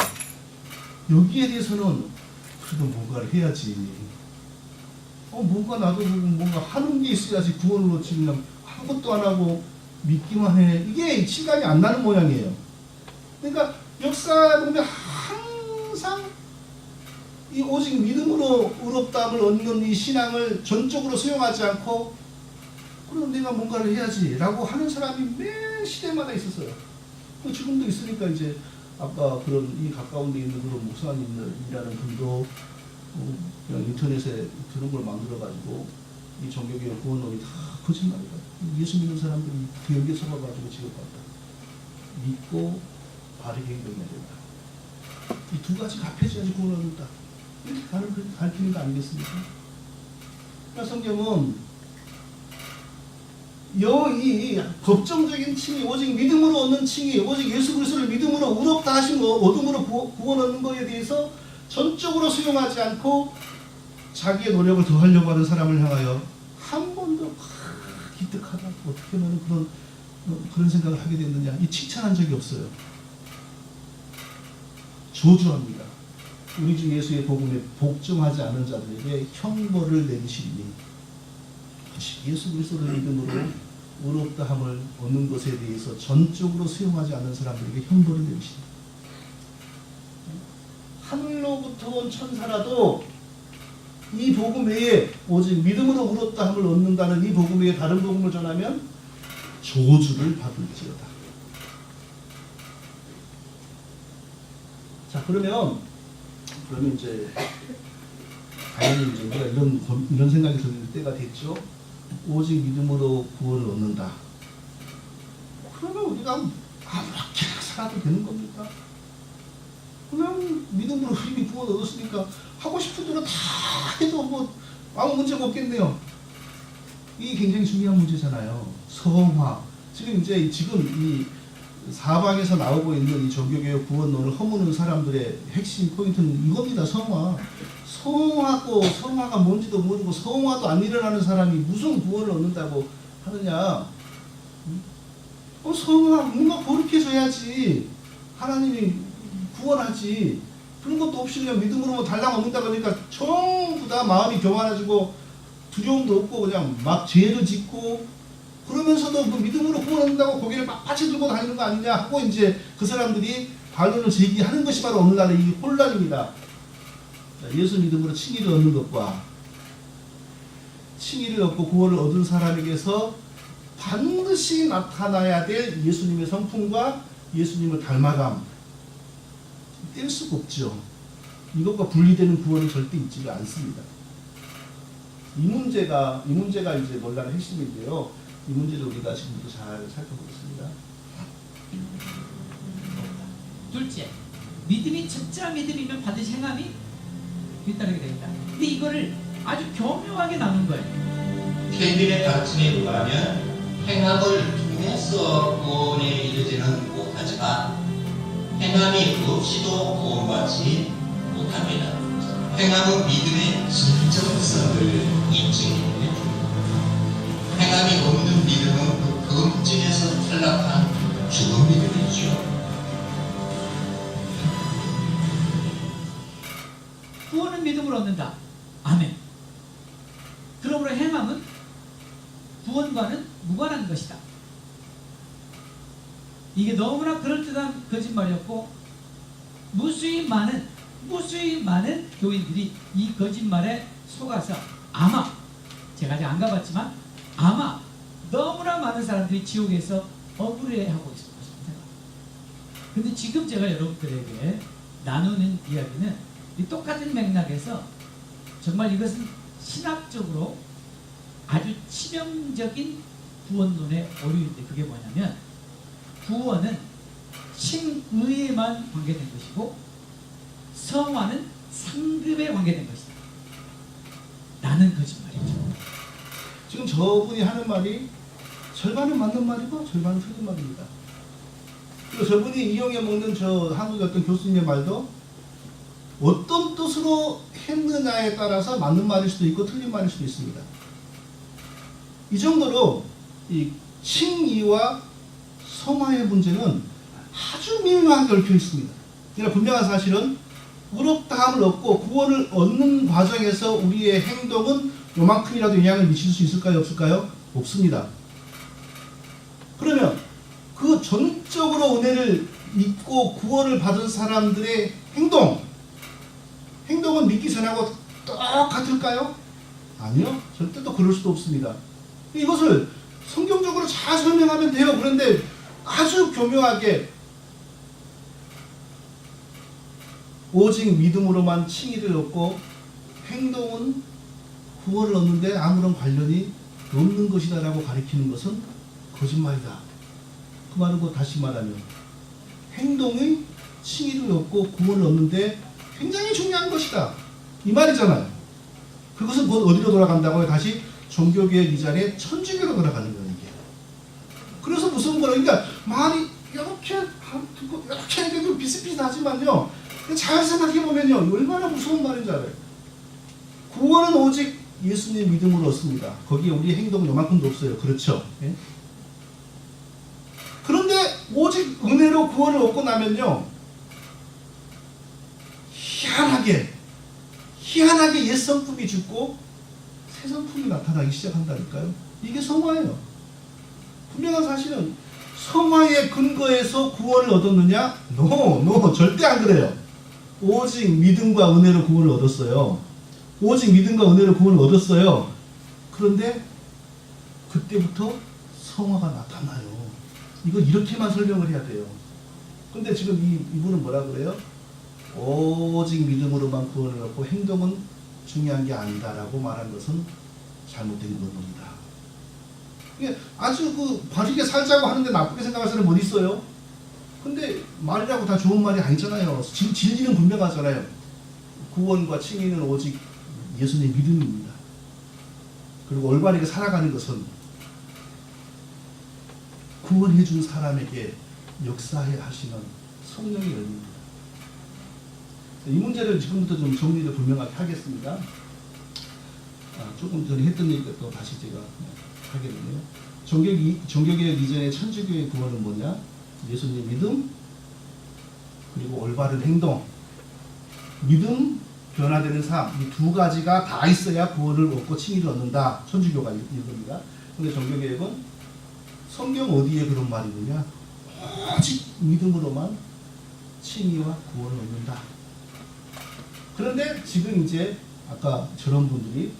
여기에 대해서는 그래도 뭔가를 해야지. 뭔가 나도 뭔가 하는 게 있어야지 구원을 얻지 그냥 아무것도 안 하고 믿기만 해. 이게 실감이 안 나는 모양이에요. 그러니까 역사 보면 항상 이 오직 믿음으로 의롭다함을 얻는 이 신앙을 전적으로 수용하지 않고 그럼 내가 뭔가를 해야지 라고 하는 사람이 매 시대마다 있었어요. 지금도 있으니까 이제 아까 그런 이 가까운 데 있는 그런 목사님이라는 분도 그냥 인터넷에 그런 걸 만들어가지고 이 종교개혁 구원론이 다 거짓말이다. 예수 믿는 사람들이 그 여기에 서가지고 지옥간다. 믿고 바르게 행동해야 된다. 이 두 가지 합해져야지 구원을 얻는다. 이렇게 가르치는 거 아니겠습니까? 그러니까 성경은 이 법정적인 칭의, 오직 믿음으로 얻는 칭의, 오직 예수 그리스도를 믿음으로 의롭다 하신 거, 얻음으로 구원 얻는 거에 대해서 전적으로 수용하지 않고 자기의 노력을 더하려고 하는 사람을 향하여 한 번도 기특하다, 어떻게 너는 그런 생각을 하게 됐느냐, 이 칭찬한 적이 없어요. 저주합니다. 우리 주 예수의 복음에 복종하지 않은 자들에게 형벌을 내리시리니, 예수 그리스도를 믿음으로 의롭다함을 얻는 것에 대해서 전적으로 수용하지 않는 사람들에게 형벌을 내리시리니, 하늘로부터 온 천사라도 이 복음 외에 오직 믿음으로 의롭다함을 얻는다는 이 복음 외에 다른 복음을 전하면 저주를 받을지어다. 자, 그러면 이제 당연히 이제 우리가 이런 생각이 들 때가 됐죠. 오직 믿음으로 구원을 얻는다. 그러면 우리가 아무렇게 살아도 되는 겁니까? 그냥 믿음으로 이미 구원 얻었으니까 하고 싶은 대로 다 해도 뭐 아무 문제가 없겠네요. 이게 굉장히 중요한 문제잖아요. 성화. 지금 이 사방에서 나오고 있는 이 종교개혁 구원론을 허무는 사람들의 핵심 포인트는 이겁니다. 성화. 성화가 뭔지도 모르고 성화도 안 일어나는 사람이 무슨 구원을 얻는다고 하느냐. 성화 뭔가 거룩해져야지. 하나님이 구원하지. 그런 것도 없이 그냥 믿음으로 뭐 달랑 얻는다 그러니까 전부 다 마음이 교만해지고 두려움도 없고 그냥 막 죄를 짓고 그러면서도 그 믿음으로 구원한다고 고개를 빳빳이 들고 다니는 거 아니냐 하고 이제 그 사람들이 반론을 제기하는 것이 바로 오늘날의 이 혼란입니다. 예수 믿음으로 칭의를 얻는 것과 칭의를 얻고 구원을 얻은 사람에게서 반드시 나타나야 될 예수님의 성품과 예수님을 닮아감 뗄 수가 없죠. 이것과 분리되는 구원은 절대 있지가 않습니다. 이 문제가 이제 논란의 핵심인데요. 이 문제를 우리가 지금부터 잘 살펴보겠습니다. 둘째, 믿음이 첫째한 믿음이면 반드시 행함이 뒤따르게 됩니다. 근데 이거를 아주 교묘하게 나눈 거예요. 켈빈의 가르침에 의하면 행함을 통해서 구원에 이르지는 못하지만 행함이 없이도 구원받지 못합니다. 행함은 믿음의 진정성을 입증해 줍니다. 행함이 없는 믿음은 그 검증에서 탈락한 죽은 믿음이죠. 구원은 믿음으로 얻는다. 아멘. 그러므로 행함은 구원과는 무관한 것이다. 이게 너무나 그럴듯한 거짓말이었고 무수히 많은 교인들이 이 거짓말에 속아서 아마 제가 아직 안 가봤지만 아마 너무나 많은 사람들이 지옥에서 억울해하고 있을 것입니다. 근데 지금 제가 여러분들에게 나누는 이야기는 이 똑같은 맥락에서 정말 이것은 신학적으로 아주 치명적인 구원론의 오류인데 그게 뭐냐면 구원은 칭의에만 관계된 것이고 성화는 상급에 관계된 것이다. 라는 거짓말이죠. 지금 저분이 하는 말이 절반은 맞는 말이고 절반은 틀린 말입니다. 그리고 저분이 이용해 먹는 저 한국의 어떤 교수님의 말도 어떤 뜻으로 했느냐에 따라서 맞는 말일 수도 있고 틀린 말일 수도 있습니다. 이 정도로 이 칭의와 성화의 문제는 아주 미묘하게 얽혀 있습니다. 그러나 분명한 사실은 의롭다함을 얻고 구원을 얻는 과정에서 우리의 행동은 요만큼이라도 영향을 미칠 수 있을까요? 없을까요? 없습니다. 그러면 그 전적으로 은혜를 믿고 구원을 받은 사람들의 행동은 믿기 전하고 똑같을까요? 아니요. 절대 또 그럴 수도 없습니다. 이것을 성경적으로 잘 설명하면 돼요. 그런데 아주 교묘하게 오직 믿음으로만 칭의를 얻고 행동은 구원을 얻는데 아무런 관련이 없는 것이다 라고 가리키는 것은 거짓말이다. 그 말은 곧 다시 말하면 행동의 칭의를 얻고 구원을 얻는데 굉장히 중요한 것이다. 이 말이잖아요. 그것은 곧 어디로 돌아간다고요? 다시 종교개혁 이전에 천주교로 돌아가는 거예요. 이게. 그래서 무슨 거라 그러니까 말이 이렇게 좀 비슷비슷하지만요. 잘 생각해보면요. 얼마나 무서운 말인지 알아요. 구원은 오직 예수님 믿음으로 얻습니다. 거기에 우리 행동은 요만큼도 없어요. 그렇죠? 예? 그런데 오직 은혜로 구원을 얻고 나면요. 희한하게 옛 성품이 죽고 새 성품이 나타나기 시작한다니까요. 이게 성화예요. 분명한 사실은 성화의 근거에서 구원을 얻었느냐? No, 절대 안 그래요. 오직 믿음과 은혜로 구원을 얻었어요. 오직 믿음과 은혜로 구원을 얻었어요. 그런데 그때부터 성화가 나타나요. 이거 이렇게만 설명을 해야 돼요. 근데 지금 이분은 뭐라 그래요? 오직 믿음으로만 구원을 얻고 행동은 중요한 게 아니다라고 말한 것은 잘못된 논리입니다. 이게 아주 바르게 살자고 하는데 나쁘게 생각할 사람은 어디 있어요? 근데 말이라고 다 좋은 말이 아니잖아요. 진리는 분명하잖아요. 구원과 칭의는 오직 예수님의 믿음입니다. 그리고 올바르게 살아가는 것은 구원해 준 사람에게 역사해 하시는 성령의 열매입니다. 이 문제를 지금부터 좀 정리를 분명하게 하겠습니다. 조금 전에 했던 얘기가 또 다시 제가 하게 되네요. 종교개혁 이전의 천주교의 구원은 뭐냐? 예수님 믿음, 그리고 올바른 행동, 믿음, 변화되는 삶, 이 두 가지가 다 있어야 구원을 얻고 칭의를 얻는다. 천주교가 이겁니다. 근데 종교개혁은 성경 어디에 그런 말이 있느냐? 오직 믿음으로만 칭의와 구원을 얻는다. 그런데 지금 이제 아까 저런 분들이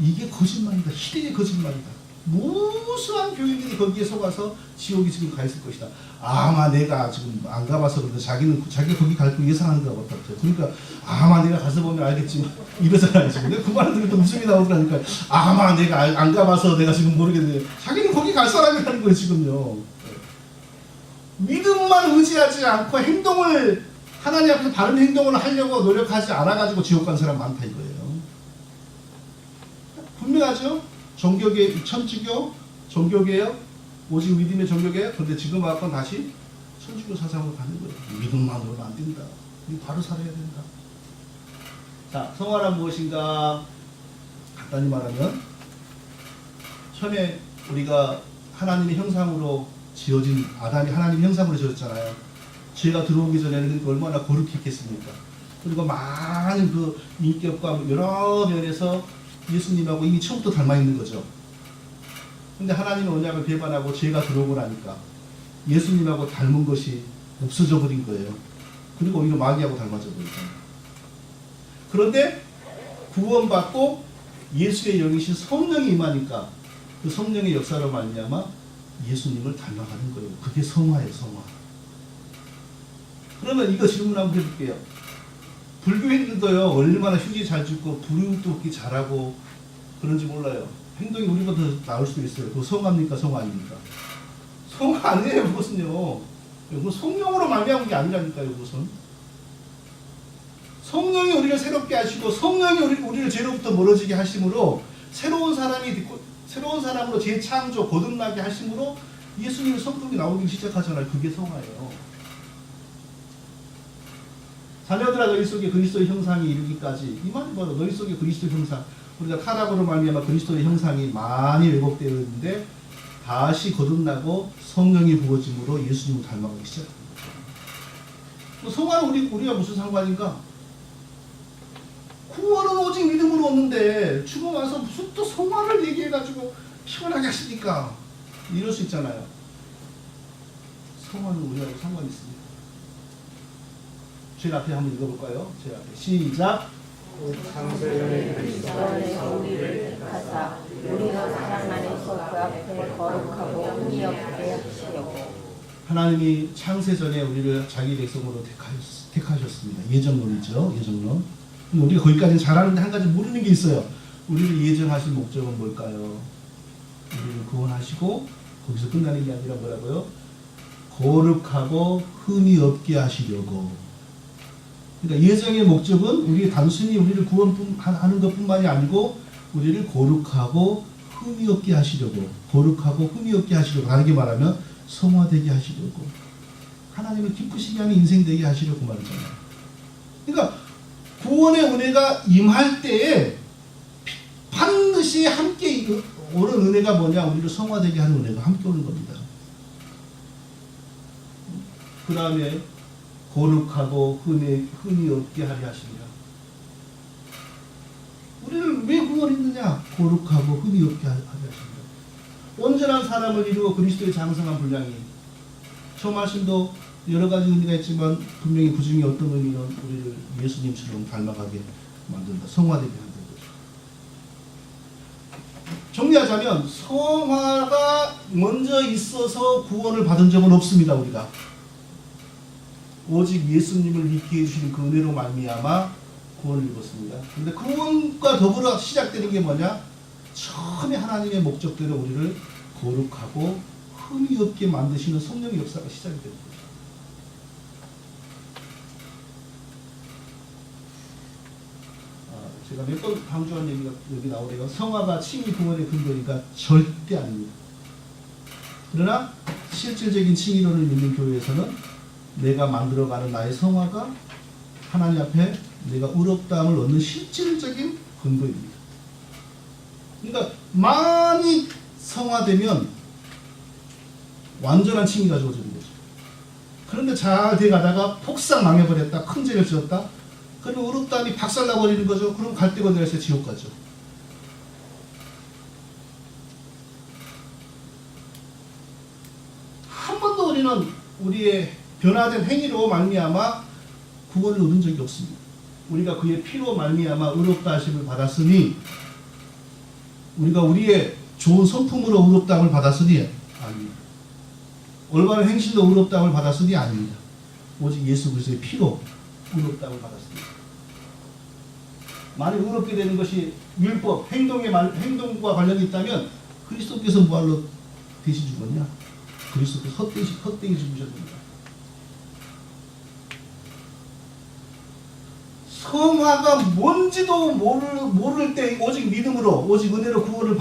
이게 거짓말이다. 희대의 거짓말이다. 무수한 교인들이 거기에 속아서 지옥이 지금 가 있을 것이다. 아마 내가 지금 안 가봐서 그런데 자기가 거기 갈 거 예상하는 것 같아요. 그러니까 아마 내가 가서 보면 알겠지만 이러잖아요. 지금 내가 그 말을 들을 때 웃음이 나오더라니까. 아마 내가 안 가봐서 내가 지금 모르겠는데 자기는 거기 갈 사람이라는 거예요 지금요. 믿음만 의지하지 않고 행동을 하나님 앞에서 바른 행동을 하려고 노력하지 않아가지고 지옥 간 사람 많다 이거예요. 분명하죠? 종교개, 천주교, 종교개혁, 오직 믿음의 종교개혁. 그런데 지금 와서 다시 천주교 사상으로 가는 거예요. 믿음만으로는 안 된다. 우리 바로 살아야 된다. 자, 성화란 무엇인가? 간단히 말하면 처음에 우리가 하나님의 형상으로 지어진 아담이 하나님의 형상으로 지어졌잖아요. 죄가 들어오기 전에는 얼마나 거룩했겠습니까? 그리고 많은 그 인격과 여러 면에서 예수님하고 이미 처음부터 닮아 있는 거죠. 근데 하나님의 언약을 배반하고 죄가 들어오고 나니까 예수님하고 닮은 것이 없어져 버린 거예요. 그리고 오히려 마귀하고 닮아져 버리잖아요. 그런데 구원받고 예수의 영이신 성령이 임하니까 그 성령의 역사로 말미암아 예수님을 닮아가는 거예요. 그게 성화예요, 성화. 그러면 이거 질문 한번 해볼게요. 불교인들도요, 얼마나 휴지 잘 줍고 불효도 없기 잘하고 그런지 몰라요. 행동이 우리보다 더 나을 수도 있어요. 그거 성화입니까, 성화 아닙니까? 성화 아니에요, 그것은요. 그건 성령으로 말미암은 게 아니라니까요, 그것은. 성령이 우리를 새롭게 하시고 성령이 우리를 죄로부터 멀어지게 하심으로 새로운 사람으로 재창조, 거듭나게 하심으로 예수님의 성품이 나오기 시작하잖아요. 그게 성화예요. 자녀들아 너희 속에 그리스도의 형상이 이르기까지, 이 말이 바로 너희 속에 그리스도의 형상. 우리가 타락으로 말미암아 그리스도의 형상이 많이 왜곡되어 있는데 다시 거듭나고 성령이 부어짐으로 예수님을 닮아가기 시작합니다. 뭐 성화는 우리가 무슨 상관인가? 구원은 오직 믿음으로 얻는데 죽어 와서 무슨 또 성화를 얘기해가지고 피곤하게 하십니까? 이럴 수 있잖아요. 성화는 우리하고 상관이 있습니다. 제 앞에 한번 읽어볼까요? 제 앞에 시작. 창세전에 그리스도에서 우리를 택하사 우리는 사랑 안에서 그 앞에 거룩하고 의미 없게 하시려고. 하나님이 창세 전에 우리를 자기 백성으로 택하셨습니다. 예정론이죠. 예정론. 우리가 거기까지는 잘 아는데 한 가지 모르는 게 있어요. 우리를 예정하신 목적은 뭘까요? 우리를 구원하시고 거기서 끝나는 게 아니라 뭐라고요? 거룩하고 흠이 없게 하시려고. 그러니까 예정의 목적은 우리 단순히 우리를 구원하는 것뿐만이 아니고 우리를 거룩하고 흠이 없게 하시려고. 거룩하고 흠이 없게 하시려고. 다르게 말하면 성화되게 하시려고. 하나님을 기쁘시게 하는 인생 되게 하시려고 말이잖아요. 그러니까 구원의 은혜가 임할 때에 반드시 함께 오는 은혜가 뭐냐? 우리를 성화되게 하는 은혜가 함께 오는 겁니다. 그 다음에 거룩하고 흠이 없게 하려 하시리라. 우리를 왜 구원했느냐? 거룩하고 흠이 없게 하려 하시리라. 온전한 사람을 이루고 그리스도의 장성한 분량이. 저 말씀도 여러 가지 의미가 있지만 분명히 그 중에 어떤 의미는 우리를 예수님처럼 닮아가게 만든다. 성화되게 한다는 거죠. 정리하자면 성화가 먼저 있어서 구원을 받은 적은 없습니다. 우리가. 오직 예수님을 믿게 해주시는 그 은혜로 말미암아 구원을 입었습니다. 그런데 구원과 더불어 시작되는 게 뭐냐? 처음에 하나님의 목적대로 우리를 거룩하고 흠이 없게 만드시는 성령의 역사가 시작이 되는 거죠. 제가 몇 번 강조한 얘기가 여기 나오네요. 성화가 칭의 구원의 근거니까 절대 아닙니다. 그러나 실질적인 칭의론을 믿는 교회에서는 내가 만들어가는 나의 성화가 하나님 앞에 내가 의롭다함을 얻는 실질적인 근거입니다. 그러니까 많이 성화되면 완전한 칭의가 주어지는 거죠. 그런데 잘 돼가다가 폭삭 망해버렸다. 큰 죄를 지었다. 그러면 의롭다함이 박살나버리는 거죠. 그럼 갈 데가 어디가 있어요? 지옥 가죠. 한 번도 우리는 우리의 변화된 행위로 말미암아 구원을 얻은 적이 없습니다. 우리가 그의 피로 말미암아 의롭다 하심을 받았으니, 우리가 우리의 좋은 성품으로 의롭다함을 받았으니 아닙니다. 올바른 행실로 의롭다함을 받았으니 아닙니다. 오직 예수 그리스도의 피로 의롭다함을 받았습니다. 만약 의롭게 되는 것이 율법, 행동과 관련이 있다면 그리스도께서 뭐할로 대신 죽었냐? 그리스도께서 헛되이 죽으셨습니다. 성화가 뭔지도 모를 때 오직 믿음으로, 오직 은혜로 구원을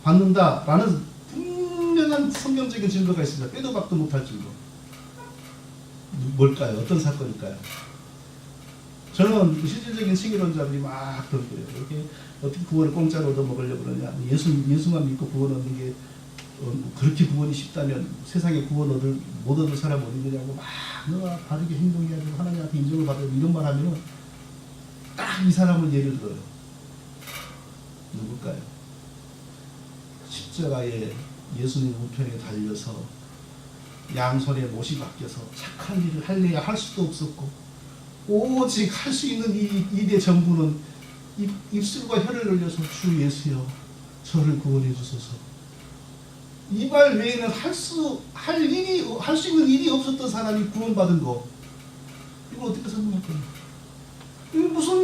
받는다라는 분명한 성경적인 증거가 있습니다. 빼도 박도 못할 증거. 뭘까요? 어떤 사건일까요? 저는 실질적인 칭의론자들이 막 그럴 거예요. 이렇게 어떻게 구원을 공짜로 얻어먹으려고 그러냐. 예수만 믿고 구원 얻는 게 그렇게 구원이 쉽다면 세상에 구원 못 얻을 사람 어디 있느냐고 막 너가 바르게 행동해야 되고 하나님한테 인정을 받아야 되고 이런 말 하면은 딱 이 사람을 예를 들어요. 누굴까요? 십자가에 예수님 우편에 달려서 양손에 못이 박혀서 착한 일을 할래야 할 수도 없었고 오직 할 수 있는 이 일의 전부는 입술과 혀를 늘려서 주 예수여 저를 구원해 주소서. 이 말 외에는 할 수 있는 일이 없었던 사람이 구원받은 거, 이걸 어떻게 설명할 거냐? 무슨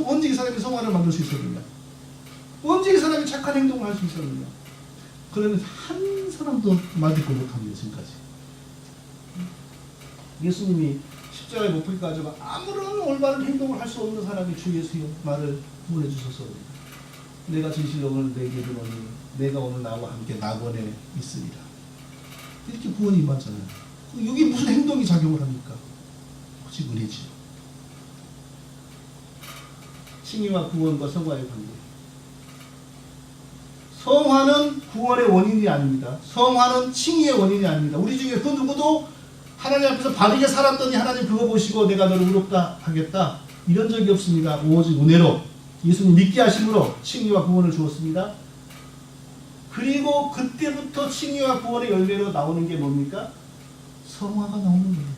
언제 이 사람이 성화를 만들 수 있었느냐? 언제 이 사람이 착한 행동을 할 수 있었느냐? 그러면 한 사람도 맞을 거 못합니다. 지금까지. 예수님이 십자가에 못 박혀 가지고 아무런 올바른 행동을 할 수 없는 사람이 주 예수여 나를 구원해 주소서. 내가 진실로 오늘 내게 이르노니 내가 오늘 나와 함께 낙원에 있으리라. 이렇게 구원이 임하잖아요. 여기 무슨 행동이 작용을 합니까? 오직 은혜지요. 칭의와 구원과 성화의 관계. 성화는 구원의 원인이 아닙니다. 성화는 칭의의 원인이 아닙니다. 우리 중에 그 누구도 하나님 앞에서 바르게 살았더니 하나님 그거 보시고 내가 너를 의롭다 하겠다 이런 적이 없습니다. 오직 은혜로 예수님 믿게 하심으로 칭의와 구원을 주었습니다. 그리고 그때부터 칭의와 구원의 열매로 나오는 게 뭡니까? 성화가 나오는 겁니다.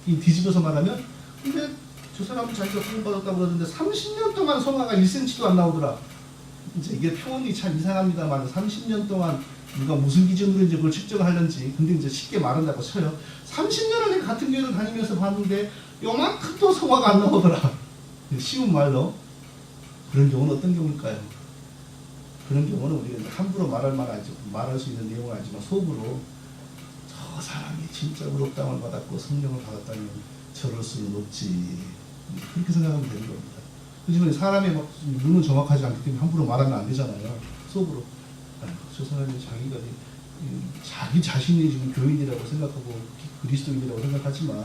이 뒤집어서 말하면 근데 저 사람은 자기가 구원받았다고 그러는데 30년 동안 성화가 1cm도 안 나오더라. 이제 이게 표현이 참 이상합니다만 30년 동안 누가 무슨 기준으로 이제 그걸 측정을 하는지 근데 이제 쉽게 말한다고 쳐요. 30년을 같은 교회를 다니면서 봤는데 요만큼도 성화가 안 나오더라. 쉬운 말로 그런 경우는 어떤 경우일까요? 그런 경우는 우리가 이제 함부로 말할 수 있는 내용은 아니지만 속으로 저 사람이 진짜 의롭다함을 받았고 성령을 받았다면 저럴 수는 없지. 그렇게 생각하면 되는 겁니다. 그지만 사람의 눈은 정확하지 않기 때문에 함부로 말하면 안 되잖아요. 속으로 저 사람이 자기 자신이 지금 교인이라고 생각하고 그리스도인이라고 생각하지만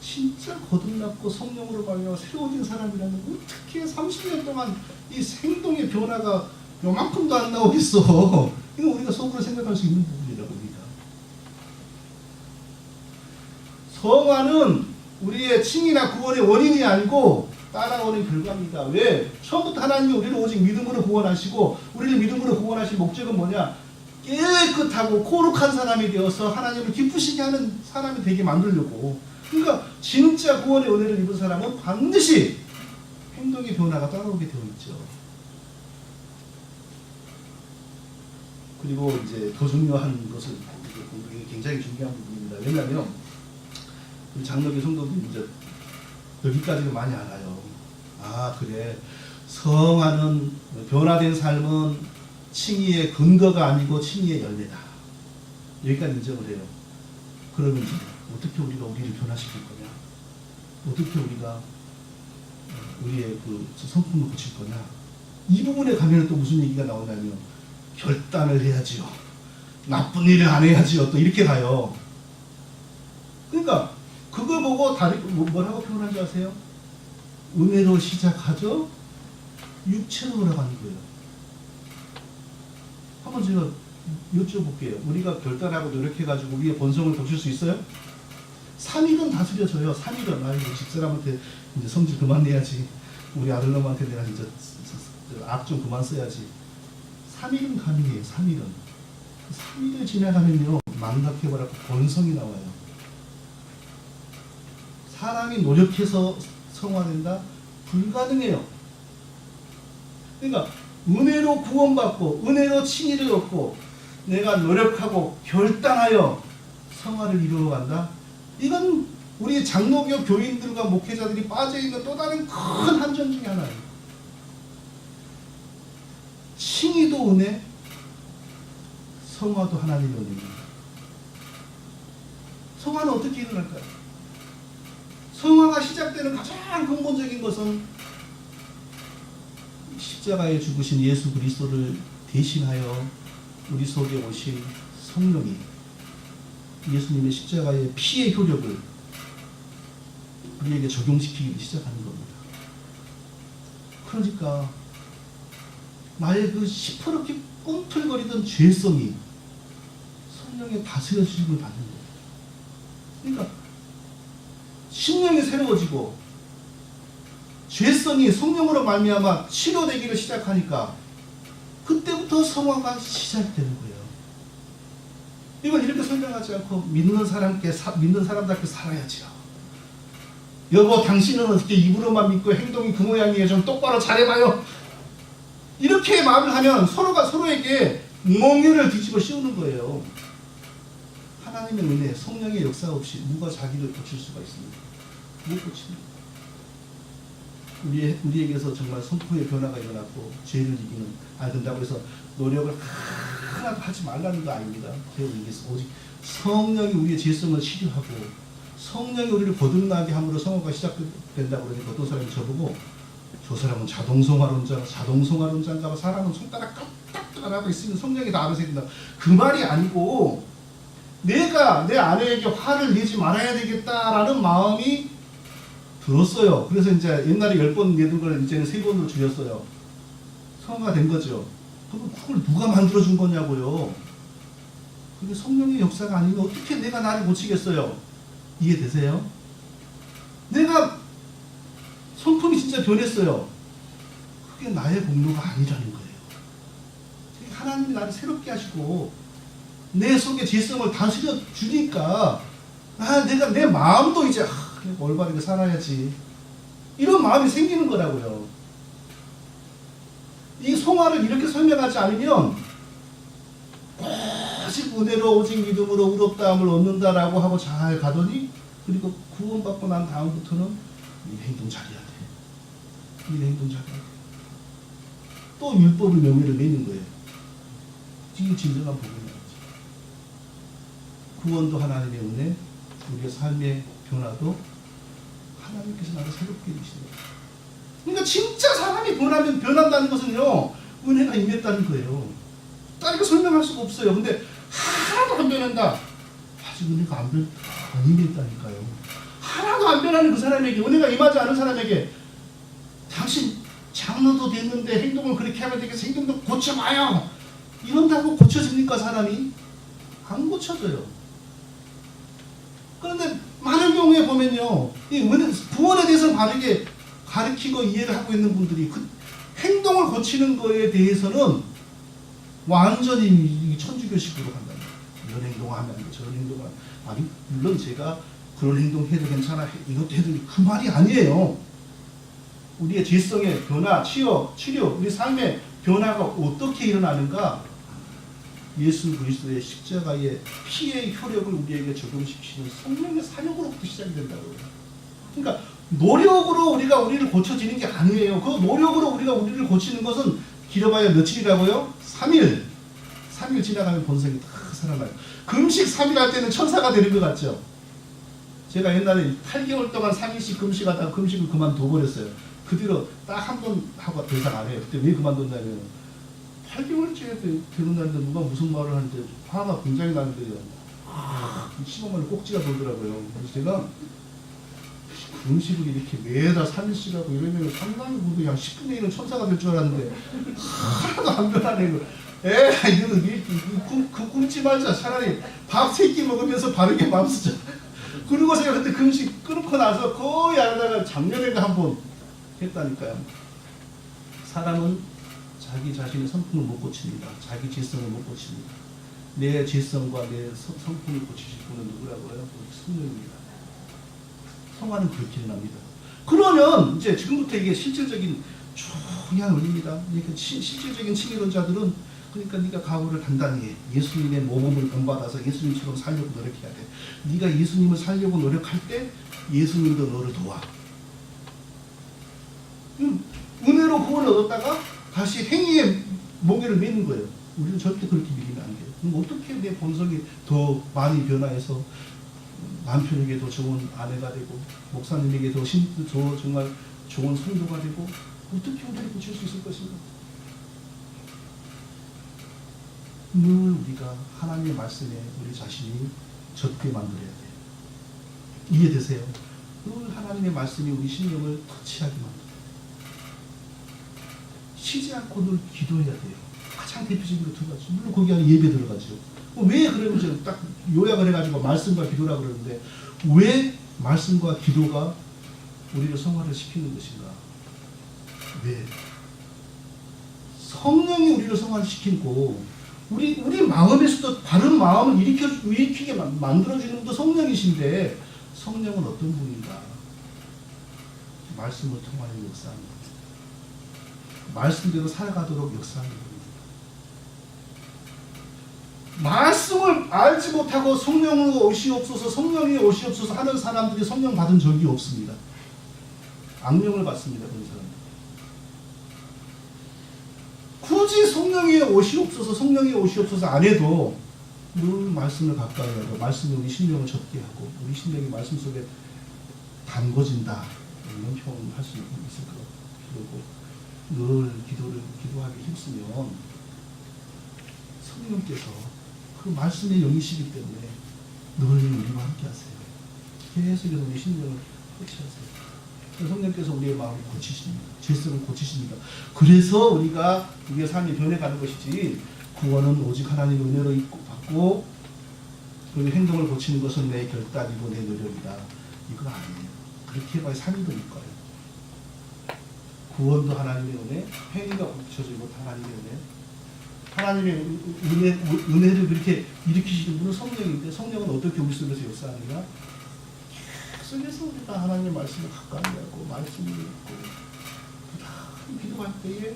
진짜 거듭났고 성령으로 말미암아 새로워진 사람이라면 어떻게 30년 동안 이 행동의 변화가 요만큼도 안 나오겠어. 이건 우리가 속으로 생각할 수 있는 부분이라고 봅니다. 성화는 우리의 칭의나 구원의 원인이 아니고 따라오는 결과입니다. 왜? 처음부터 하나님이 우리를 오직 믿음으로 구원하시고 우리를 믿음으로 구원하신 목적은 뭐냐? 깨끗하고 거룩한 사람이 되어서 하나님을 기쁘시게 하는 사람이 되게 만들려고. 그러니까 진짜 구원의 은혜를 입은 사람은 반드시 행동의 변화가 따라오게 되어 있죠. 그리고 이제 더 중요한 것은 이게 굉장히 중요한 부분입니다. 왜냐하면 우리 장로교 성도들이 이제 여기까지는 많이 알아요. 아 그래 성화는 변화된 삶은 칭의의 근거가 아니고 칭의의 열매다. 여기까지 인정을 해요. 그러면 이제 어떻게 우리가 우리를 변화시킬 거냐? 어떻게 우리가 우리의 그 성품을 고칠 거냐? 이 부분에 가면 또 무슨 얘기가 나오냐면 결단을 해야지요. 나쁜 일을 안 해야지요. 또 이렇게 가요. 그러니까 그거 보고 뭐라고 표현한 줄 아세요? 은혜로 시작하죠. 육체로 돌아가는 거예요. 한번 제가 여쭤볼게요. 우리가 결단하고 노력해가지고 우리의 본성을 고칠 수 있어요? 3일은 다스려져요. 3일은. 아이고, 집사람한테 이제 성질 그만 내야지. 우리 아들놈한테 내가 진짜 악 좀 그만 써야지. 3일은 가능해요. 3일은. 3일을 지나가면요, 망각해버려서 본성이 나와요. 사람이 노력해서 성화된다? 불가능해요. 그러니까 은혜로 구원받고 은혜로 칭의를 얻고 내가 노력하고 결단하여 성화를 이루어간다? 이건 우리 장로교 교인들과 목회자들이 빠져있는 또 다른 큰 함정 중에 하나예요. 칭의도 은혜, 성화도 하나님의 은혜입니다. 성화는 어떻게 일어날까요? 성화가 시작되는 가장 근본적인 것은 십자가에 죽으신 예수 그리스도를 대신하여 우리 속에 오신 성령이 예수님의 십자가의 피의 효력을 우리에게 적용시키기 시작하는 겁니다. 그러니까 나의 그 시퍼렇게 꿈틀거리던 죄성이 성령의 다스려주심을 받는 거예요. 그러니까 심령이 새로워지고 죄성이 성령으로 말미암아 치료되기를 시작하니까 그때부터 성화가 시작되는 거예요. 이걸 이렇게 설명하지 않고 믿는 사람답게 살아야지요. 여보, 당신은 어떻게 입으로만 믿고 행동이 그 모양이에요. 좀 똑바로 잘해봐요. 이렇게 말을 하면 서로가 서로에게 몽유를 뒤집어 씌우는 거예요. 하나님의 은혜, 성령의 역사 없이 누가 자기를 고칠 수가 있습니다. 못 고칩니다. 우리에게서 정말 선포의 변화가 일어났고 죄를 이기는 안 된다고 해서 노력을 하나도 하지 말라는 거 아닙니다. 죄를 이기서 오직 성령이 우리의 죄성을 치료하고 성령이 우리를 거듭나게 함으로 성화가 시작된다고 그러니까 어떤 사람이 저보고 저 사람은 자동성화론자인가 봐. 사람은 손가락 까딱까딱 하고 있으면 성령이 다 알아서 된다. 그 말이 아니고 내가 내 아내에게 화를 내지 말아야 되겠다라는 마음이 들었어요. 그래서 이제 옛날에 10번 내던 걸 이제는 3번으로 줄였어요. 성화가 된 거죠. 그럼 그걸 누가 만들어준 거냐고요. 그게 성령의 역사가 아니면 어떻게 내가 나를 고치겠어요? 이해되세요? 내가 성품이 진짜 변했어요. 그게 나의 공로가 아니라는 거예요. 하나님이 나를 새롭게 하시고 내 속에 죄성을 다스려 주니까 내가 내 마음도 이제 올바르게 살아야지 이런 마음이 생기는 거라고요. 이 성화를 이렇게 설명하지 않으면 오직 은혜로 오직 믿음으로 의롭다함을 얻는다라고 하고 잘 가더니 그리고 구원받고 난 다음부터는 이 행동 잘해야 돼. 이 행동 잘해야 돼. 또 율법을 명예를 내는 거예요. 이게 진정한 복음이에요. 구원도 하나님의 은혜, 우리의 삶의 변화도 하나님께서 나를 새롭게 해주시는 거예요. 그러니까 진짜 사람이 변한다는 것은요, 은혜가 임했다는 거예요. 다르게 설명할 수가 없어요. 근데 하나도 안 변한다. 아직 은혜가 안 임했다니까요. 하나도 안 변하는 그 사람에게, 은혜가 임하지 않은 사람에게 당신 장로도 됐는데 행동을 그렇게 하면 되겠어. 행동도 고쳐봐요. 이런다고 고쳐집니까, 사람이? 안 고쳐져요. 그런데 많은 경우에 보면요, 이 구원에 대해서 바르게 가르치고 이해를 하고 있는 분들이 그 행동을 고치는 거에 대해서는 완전히 천주교식으로 간다. 이런 행동을 하면 안 돼, 저런 행동을 하면 아니, 물론 제가 그런 행동 해도 괜찮아, 이것도 해도 그 말이 아니에요. 우리의 죄성의 변화, 치료, 우리 삶의 변화가 어떻게 일어나는가? 예수 그리스도의 십자가의 피의 효력을 우리에게 적용시키는 성령의 사역으로부터 시작이 된다고요. 그러니까 노력으로 우리가 우리를 고쳐지는 게 아니에요. 그 노력으로 우리가 우리를 고치는 것은 길어봐야 며칠이라고요? 3일. 3일 지나가면 본성이 다 살아나요. 금식 3일 할 때는 천사가 되는 것 같죠? 제가 옛날에 8개월 동안 3일씩 금식하다가 금식을 그만둬버렸어요. 그 뒤로 딱 한 번 하고 더 이상 안 해요. 그때 왜 그만뒀냐면 8개월째 되는 날인데 누가 무슨 말을 하는데 화가 굉장히 나는데요. 심하면 꼭지가 돌더라고요. 그래서 제가 금식을 이렇게 매달 3일씩 하고 이러면 상당히 그냥 10분의 1은 천사가 될 줄 알았는데 하나도 안 변하네. 이거 굶지 말자. 차라리 밥 3끼 먹으면서 바르게 마음 쓰자. 그리고 제가 그때 금식 끊고 나서 거의 하다가 작년에가 한 번 했다니까요. 사람은 자기 자신의 성품을 못 고칩니다. 자기 지성을 못 고칩니다. 내 지성과 내 성품을 고치실 분은 누구라고요? 성령입니다. 성화는 그렇게 일어납니다. 그러면 이제 지금부터 이게 실질적인 중요한 원리입니다. 그러니까 실질적인 칭의론자들은 그러니까 네가 각오를 단단히 해. 예수님의 모범을 본받아서 예수님처럼 살려고 노력해야 돼. 네가 예수님을 살려고 노력할 때 예수님도 너를 도와. 은혜로 구원을 얻었다가 다시 행위에 몽개를 매는 거예요. 우리는 절대 그렇게 밀리면 안 돼요. 그럼 어떻게 내 본성이 더 많이 변화해서 남편에게 더 좋은 아내가 되고 목사님에게 더 정말 좋은 성도가 되고 어떻게 우리를 고칠 수 있을 것인가? 늘 우리가 하나님의 말씀에 우리 자신이 젖게 만들어야 돼요. 이해되세요? 늘 하나님의 말씀이 우리 심령을 터치하게 만들어요. 쉬지 않고 늘 기도해야 돼요. 가장 대표적인 거 두 가지. 물론 거기 안에 예배 들어가죠. 왜 그러면 이제 딱 요약을 해가지고 말씀과 기도라 그러는데 왜 말씀과 기도가 우리를 성화를 시키는 것인가? 왜? 성령이 우리를 성화를 시키고 우리 마음에서도 바른 마음을 일으키게 만들어주는 분도 성령이신데 성령은 어떤 분인가? 말씀을 통하여 역사하는 것. 말씀대로 살아가도록 역사하는 겁니다. 말씀을 알지 못하고 성령으로 오시옵소서 성령이 오시옵소서 하는 사람들이 성령 받은 적이 없습니다. 악령을 받습니다. 그런 사람들. 굳이 성령이 오시옵소서 성령이 오시옵소서 안 해도 늘 말씀을 가까이 하고 말씀이 우리 심령을 젖게 하고 우리 심령이 말씀 속에 담궈진다. 이런 표현을 할 수 있을 것 같고 늘 기도하기 힘쓰면 성령께서 그 말씀의 영이시기 때문에 늘 우리와 함께 하세요. 계속해서 우리 심령을 터치하세요. 성령께서 우리의 마음을 고치십니다. 죄성을 고치십니다. 그래서 우리가 우리의 삶이 변해가는 것이지 구원은 오직 하나님의 은혜로 받고 그리고 행동을 고치는 것은 내 결단이고 내 노력이다. 이건 아니에요. 그렇게 해봐야 삶이 더 있고요. 구원도 하나님의 은혜, 행위가 고쳐지는 것도 하나님의 은혜. 하나님의 은혜를 그렇게 일으키시는 분은 성령인데 성령은 어떻게 우리 속에서 역사하는가? 속에서 우리가 하나님의 말씀을 가까이 하고 말씀을 읽고 부담 기도할 때에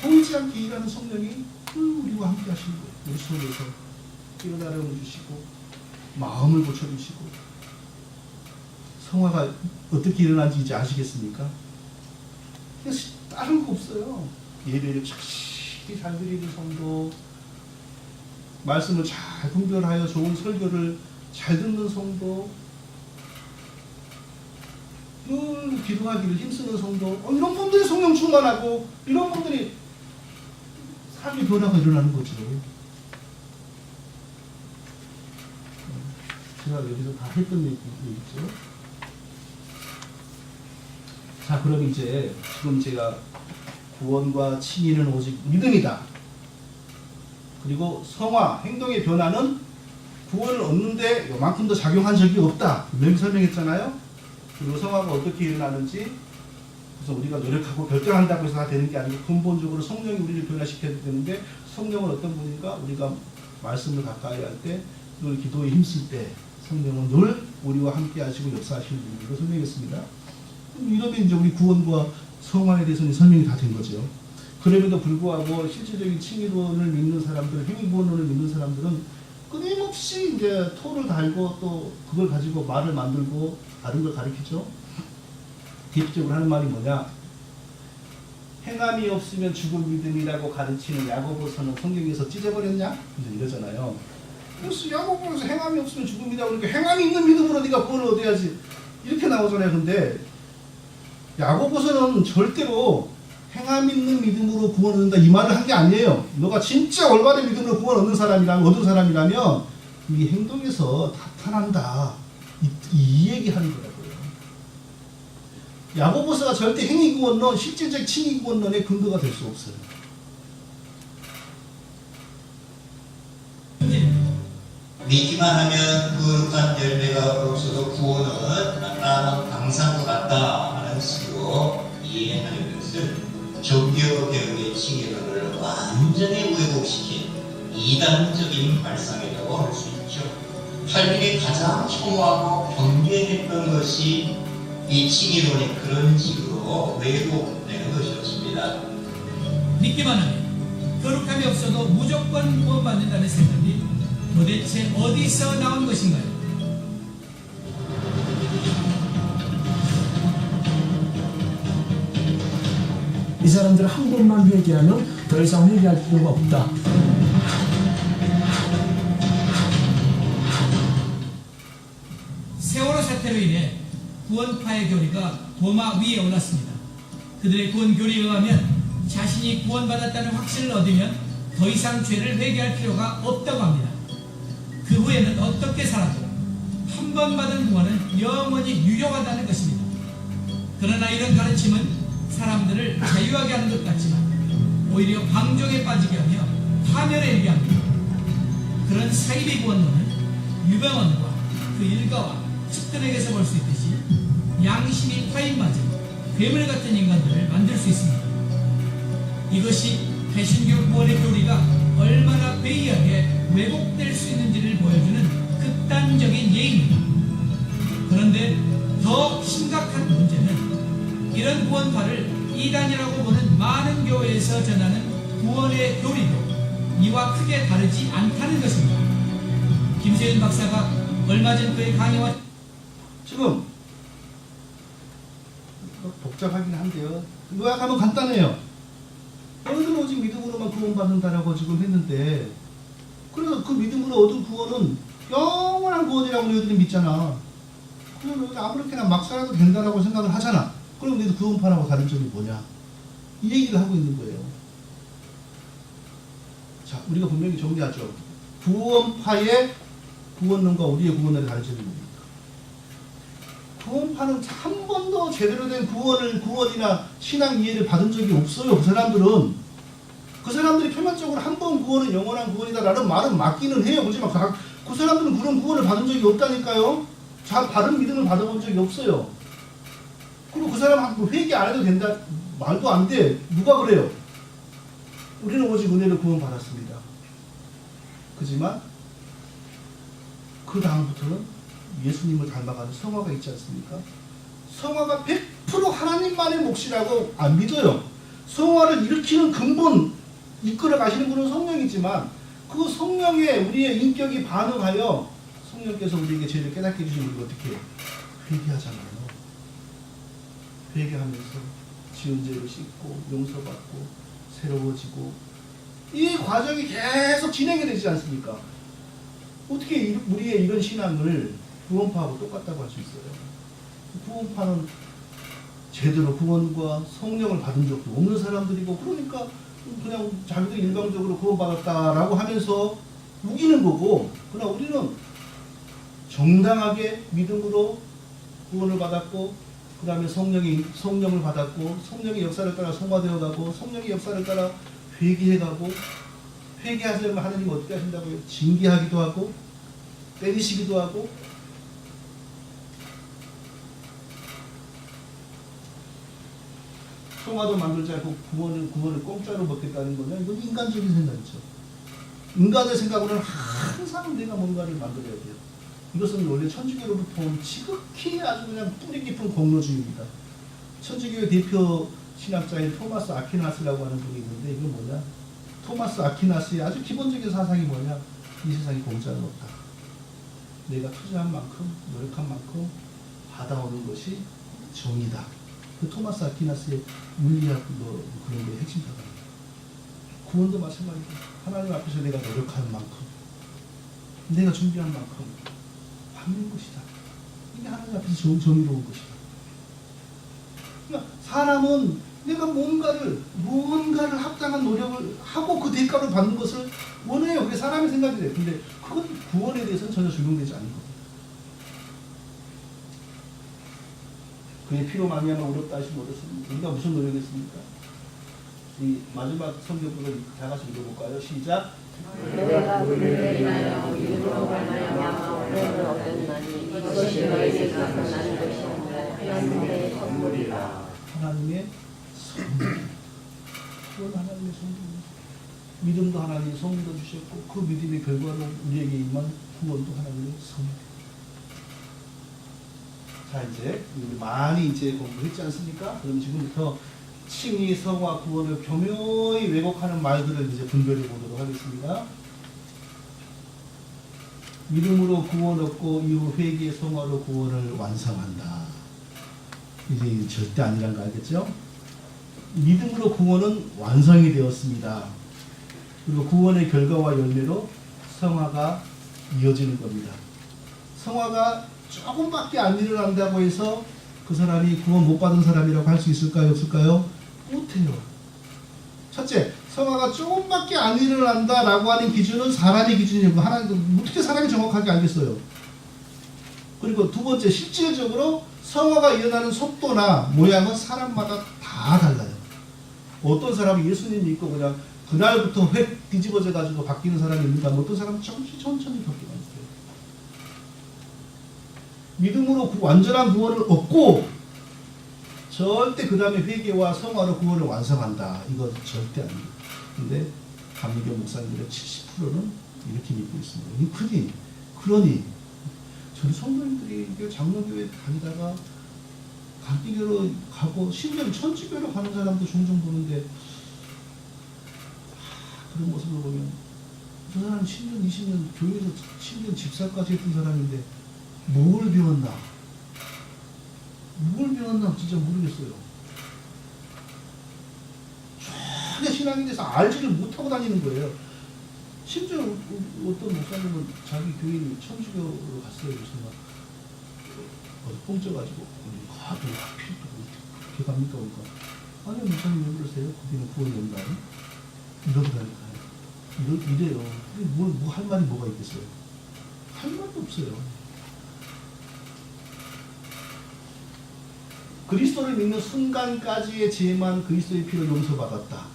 보이지 않게 일하는 성령이 우리와 함께 하시는 거예요. 우리 속에서 깨어나려 주시고 마음을 고쳐주시고 성화가 어떻게 일어나는지 이제 아시겠습니까? 다른 거 없어요. 예배를 착실히 잘 드리는 성도, 말씀을 잘 분별하여 좋은 설교를 잘 듣는 성도, 늘 기도하기를 힘쓰는 성도, 이런 분들이 성령 충만하고 이런 분들이 삶의 변화가 일어나는 거죠. 제가 여기서 다 했던 얘기죠. 자, 그럼 이제 지금 제가 구원과 칭의는 오직 믿음이다. 그리고 성화, 행동의 변화는 구원을 얻는데 요만큼도 작용한 적이 없다. 분명히 설명했잖아요. 그리고 성화가 어떻게 일어나는지 그래서 우리가 노력하고 결정한다고 해서 다 되는 게 아니고 근본적으로 성령이 우리를 변화시켜야 되는데 성령은 어떤 분인가? 우리가 말씀을 가까이 할 때 늘 기도에 힘쓸 때 성령은 늘 우리와 함께 하시고 역사하시는 분이라고 설명했습니다. 이러면 이제 우리 구원과 성화에 대해서는 설명이 다 된 거죠. 그럼에도 불구하고 실질적인 칭의론을 믿는 사람들, 행위구원론을 믿는 사람들은 끊임없이 이제 토를 달고 또 그걸 가지고 말을 만들고 다른 걸 가르치죠. 대표적으로 하는 말이 뭐냐? 행함이 없으면 죽은 믿음이라고 가르치는 야고보서는 성경에서 찢어버렸냐? 이제 이러잖아요. 그래서 야고보에서 행함이 없으면 죽은 믿음이라고 그러니까 행함이 있는 믿음으로 네가 구원을 얻어야지 이렇게 나오잖아요. 근데 야고보서는 절대로 행함 있는 믿음으로 구원 얻는다 이 말을 한 게 아니에요. 너가 진짜 올바른 믿음으로 구원 얻은 사람이라면 이 행동에서 나타난다. 이 얘기하는 거라고요. 야고보서가 절대 행위구원론, 실질적 칭의구원론의 근거가 될 수 없어요. 믿기만 하면 거룩한 열매가 없어도 구원은 나는 강산과 같다 하는 식으로 이해하는 것은 종교개혁의 칭의론을 완전히 왜곡시킨 이단적인 발상이라고 할 수 있죠. 칼빈이 가장 혐오하고 경계했던 것이 이 칭의론이 그런 식으로 왜곡되는 것이었습니다. 믿기만 하면 거룩함이 없어도 무조건 구원받는다는 생각이 도대체 어디서 나온 것인가요? 이 사람들은 한 번만 회개하면 더 이상 회개할 필요가 없다. 세월호 사태로 인해 구원파의 교리가 도마 위에 올랐습니다. 그들의 구원 교리에 의하면 자신이 구원받았다는 확신을 얻으면 더 이상 죄를 회개할 필요가 없다고 합니다. 그 후에는 어떻게 살아도 한 번 받은 구원은 영원히 유효하다는 것입니다. 그러나 이런 가르침은 사람들을 자유하게 하는 것 같지만 오히려 방종에 빠지게 하며 파멸에 이르게 합니다. 그런 사이비 구원론은 유병원과 그 일가와 측근에게서 볼 수 있듯이 양심이 파인맞은 괴물 같은 인간들을 만들 수 있습니다. 이것이 개신교 구원의 교리가 얼마나 괴이하게 왜곡될 수 있는지를 보여주는 극단적인 예입니다. 그런데 더 심각한 문제는 이런 구원파를 이단이라고 보는 많은 교회에서 전하는 구원의 교리도 이와 크게 다르지 않다는 것입니다. 김세윤 박사가 얼마 전 그의 강의와 지금 복잡하긴 한데요. 요약하면 간단해요. 너희들 오직 믿음으로만 구원받는다라고 지금 했는데, 그래서 그 믿음으로 얻은 구원은 영원한 구원이라고 너희들이 믿잖아. 그럼 너희들 아무렇게나 막 살아도 된다라고 생각을 하잖아. 그럼 너희들 구원파라고 다른 점이 뭐냐? 이 얘기를 하고 있는 거예요. 자, 우리가 분명히 정리하죠. 구원파의 구원론과 우리의 구원론의 다른 점이 뭡니까? 구원파는 한 번도 제대로 된 구원이나 신앙 이해를 받은 적이 없어요. 그 사람들이 표면적으로 한 번 구원은 영원한 구원이다라는 말은 맞기는 해요. 그렇지만 그 사람들은 그런 구원을 받은 적이 없다니까요. 바른 믿음을 받아본 적이 없어요. 그리고 그 사람 회개 안 해도 된다 말도 안 돼. 누가 그래요? 우리는 오직 은혜를 구원받았습니다. 그렇지만 그 다음부터는 예수님을 닮아가는 성화가 있지 않습니까? 성화가 100% 하나님만의 몫이라고 안 믿어요. 성화를 일으키는 근본 이끌어 가시는 분은 성령이지만 그 성령에 우리의 인격이 반응하여 성령께서 우리에게 죄를 깨닫게 해주시면 우리가 어떻게 해요? 회개하잖아요. 회개하면서 지은 죄를 씻고 용서받고 새로워지고 이 과정이 계속 진행이 되지 않습니까? 어떻게 우리의 이런 신앙을 구원파하고 똑같다고 할 수 있어요? 구원파는 제대로 구원과 성령을 받은 적도 없는 사람들이고, 그러니까 그냥 자기들 일방적으로 구원받았다라고 하면서 우기는 거고, 그러나 우리는 정당하게 믿음으로 구원을 받았고, 그 다음에 성령을 받았고, 성령의 역사를 따라 성화되어 가고, 성령의 역사를 따라 회개해 가고, 회개하시려면 하나님 어떻게 하신다고요? 징계하기도 하고, 때리시기도 하고. 성화도 만들지 않고 구원을 공짜로 먹겠다는 거는 이건 인간적인 생각이죠. 인간의 생각으로는 항상 내가 뭔가를 만들어야 돼요. 이것은 원래 천주교로부터 온 지극히 아주 그냥 뿌리 깊은 공로주의입니다. 천주교의 대표 신학자인 토마스 아퀴나스라고 하는 분이 있는데, 이건 뭐냐? 토마스 아퀴나스의 아주 기본적인 사상이 뭐냐? 이 세상에 공짜는 없다. 내가 투자한 만큼, 노력한 만큼 받아오는 것이 정의다. 그 토마스 아퀴나스의 윤리학 그런 게 핵심 사상입니다. 구원도 마찬가지고, 하나님 앞에서 내가 노력하는 만큼, 내가 준비한 만큼 받는 것이다. 이게 하나님 앞에서 정의로운 것이다. 그러니까 사람은 내가 뭔가를 합당한 노력을 하고 그 대가로 받는 것을 원해요. 그게 사람의 생각이래요. 근데 그건 구원에 대해서는 전혀 적용되지 않는 겁니다. 그의 피로 말미암아 어렵다 하시면 어떻습니까? 우리가 무슨 노력했습니까? 이 마지막 성경부를 다 같이 읽어볼까요? 시작. 내가 그를 인하여 믿음으로 말미암아 구원을 얻었나니 이것이 너희에게서 난 것이 아니라 하나님의 선물이라. 하나님의 선물. 그건 하나님의 선물. 믿음도 하나님이 선물로 주셨고 그 믿음의 결과로 우리에게 임한 구원도 하나님의 선물. 자 이제 우리 많이 이제 공부했지 않습니까? 그럼 지금부터 칭의, 성화, 구원을 교묘히 왜곡하는 말들을 이제 분별해 보도록 하겠습니다. 믿음으로 구원 얻고 이후 회개, 성화로 구원을 완성한다. 이제 절대 아니란 거 알겠죠? 믿음으로 구원은 완성이 되었습니다. 그리고 구원의 결과와 열매로 성화가 이어지는 겁니다. 성화가 조금밖에 안 일어난다고 해서 그 사람이 구원 못 받은 사람이라고 할 수 있을까요? 없을까요? 못해요. 첫째, 성화가 조금밖에 안 일어난다라고 하는 기준은 사람의 기준이고 하나님 어떻게 사람이 정확하게 알겠어요? 그리고 두 번째, 실질적으로 성화가 일어나는 속도나 모양은 사람마다 다 달라요. 어떤 사람이 예수님 믿고 그냥 그날부터 획 뒤집어져 가지고 바뀌는 사람이 있는가? 어떤 사람은 조금씩 천천히 바뀌는 거예요. 믿음으로 완전한 구원을 얻고 절대 그 다음에 회개와 성화로 구원을 완성한다. 이거 절대 아닙니다. 근데 감리교 목사님들의 70%는 이렇게 믿고 있습니다. 그러니 저희 성도님들이 장로교회 다니다가 감리교로 가고 심지어 천주교로 가는 사람도 종종 보는데 그런 모습을 보면 저 사람 10년, 20년 교회에서 10년 집사까지 했던 사람인데 뭘 배웠나? 뭘 배웠나 진짜 모르겠어요. 전혀 신앙에 대해서 알지를 못하고 다니는 거예요. 심지어 어떤 목사님은 자기 교인이 천주교로 갔어요. 그래서 막 뽕쪄가지고 가도 하필 또 그렇게 갑니까? 그러니까 아니 목사님 왜 그러세요? 거기는 구원이 온다니? 이러더라니까요. 이래요. 뭐 할 말이 뭐가 있겠어요? 할 말도 없어요. 그리스도를 믿는 순간까지의 죄만 그리스도의 피로 용서받았다.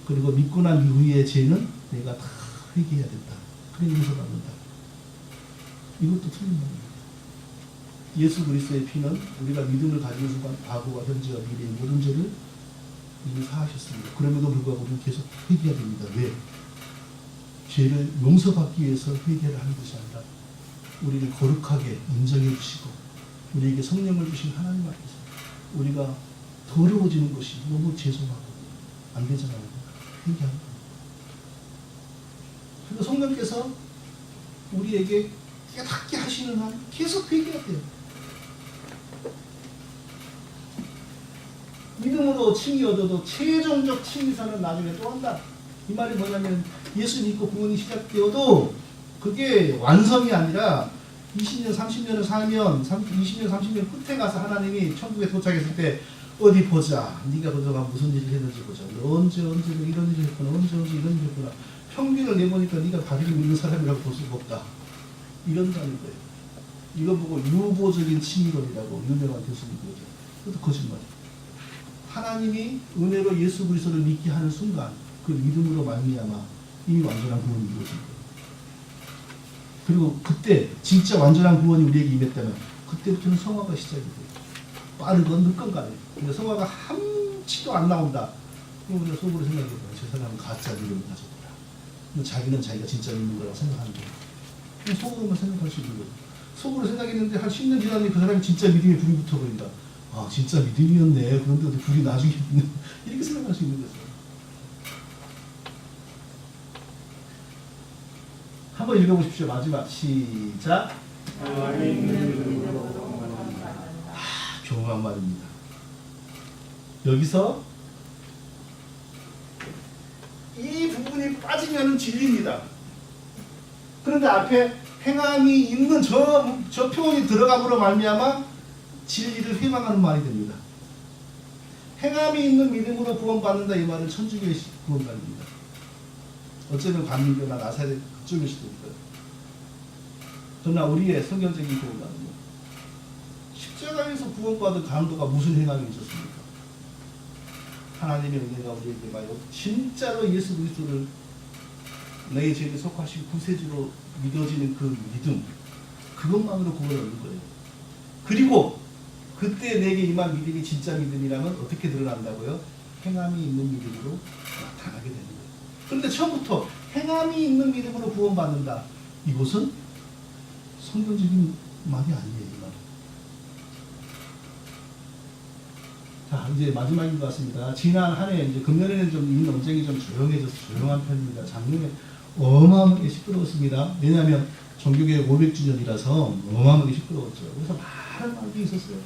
그리고 믿고 난 이후의 죄는 내가 다 회개해야 된다. 그래 용서받는다. 이것도 틀린 말입니다. 예수 그리스도의 피는 우리가 믿음을 가지는 순간 과거와 현재와 미래의 모든 죄를 이미 사하셨습니다. 그럼에도 불구하고 우리는 계속 회개해야 됩니다. 왜? 죄를 용서받기 위해서 회개를 하는 것이 아니라 우리를 거룩하게 인정해 주시고 우리에게 성령을 주신 하나님 앞에서 우리가 더러워지는 것이 너무 죄송하고 안 되잖아요. 회개하는 겁니다. 그래서 성령께서 우리에게 깨닫게 하시는 한 계속 회개해야 돼요. 믿음으로 칭의 얻어도 최종적 칭의사는 나중에 또 한다. 이 말이 뭐냐면 예수 믿고 구원이 시작되어도 그게 완성이 아니라 20년, 30년을 살면 20년, 30년 끝에 가서 하나님이 천국에 도착했을 때 어디 보자. 네가 그동안 무슨 일을 했는지 보자. 언제 이런 일을 했구나. 언제 이런 일을 했구나. 평균을 내보니까 네가 바르게 믿는 사람이라고 볼 수가 없다. 이런다는 거예요. 이거 보고 유보적인 칭의론이라고 유명한 교수님이 그러죠. 그것도 거짓말이에요. 하나님이 은혜로 예수 그리스도를 믿게 하는 순간 그 믿음으로 말미암아 이미 완전한 구원이 이루어진 거예요. 그리고 그때 진짜 완전한 구원이 우리에게 임했다면 그때부터는 성화가 시작이 돼요. 빠르건 늦건 간에. 근데 성화가 한치도 안 나온다. 그럼 우리가 속으로 생각해봐요. 저 사람은 가짜 믿음을 가졌구나. 자기는 자기가 진짜 믿는 거라고 생각하는 거예요. 속으로만 생각할 수 있는 거예요. 속으로 생각했는데 한 10년 지났는데 그 사람이 진짜 믿음에 불이 붙어버린다. 아 진짜 믿음이었네. 그런데 불이 나중에 붙는 이렇게 생각할 수 있는 거죠. 한번 읽어보십시오. 마지막 시작. 교묘한 말입니다. 여기서 이 부분이 빠지면 진리입니다. 그런데 앞에 행함이 있는 저 표현이 들어감으로 말미암아 진리를 희망하는 말이 됩니다. 행함이 있는 믿음으로 구원받는다 이 말은 천주교의 구원관입니다. 어쩌면 감리교나 나사렛 그쪽일 수도 있고요. 그러나 우리의 성경적인 구원관은요. 십자가에서 구원받은 강도가 무슨 행함이 있었습니까? 하나님의 은혜가 우리에게 봐요. 진짜로 예수 그리스도를 내 죄에 속하신 구세주로 믿어지는 그 믿음, 그것만으로 구원을 얻는 거예요. 그리고 그때 내게 임한 믿음이 진짜 믿음이라면 어떻게 드러난다고요? 행함이 있는 믿음으로 나타나게 되는 거예요. 그런데 처음부터 행함이 있는 믿음으로 구원받는다. 이것은 성경적인 말이 아니에요. 이 말은. 자, 이제 마지막인 것 같습니다. 지난 한 해, 이제 금년에는 좀 이 논쟁이 좀 조용해져서 조용한 편입니다. 작년에 어마어마하게 시끄러웠습니다. 왜냐하면 종교개혁 500주년이라서 어마어마하게 시끄러웠죠. 그래서 많은 말들이 있었어요.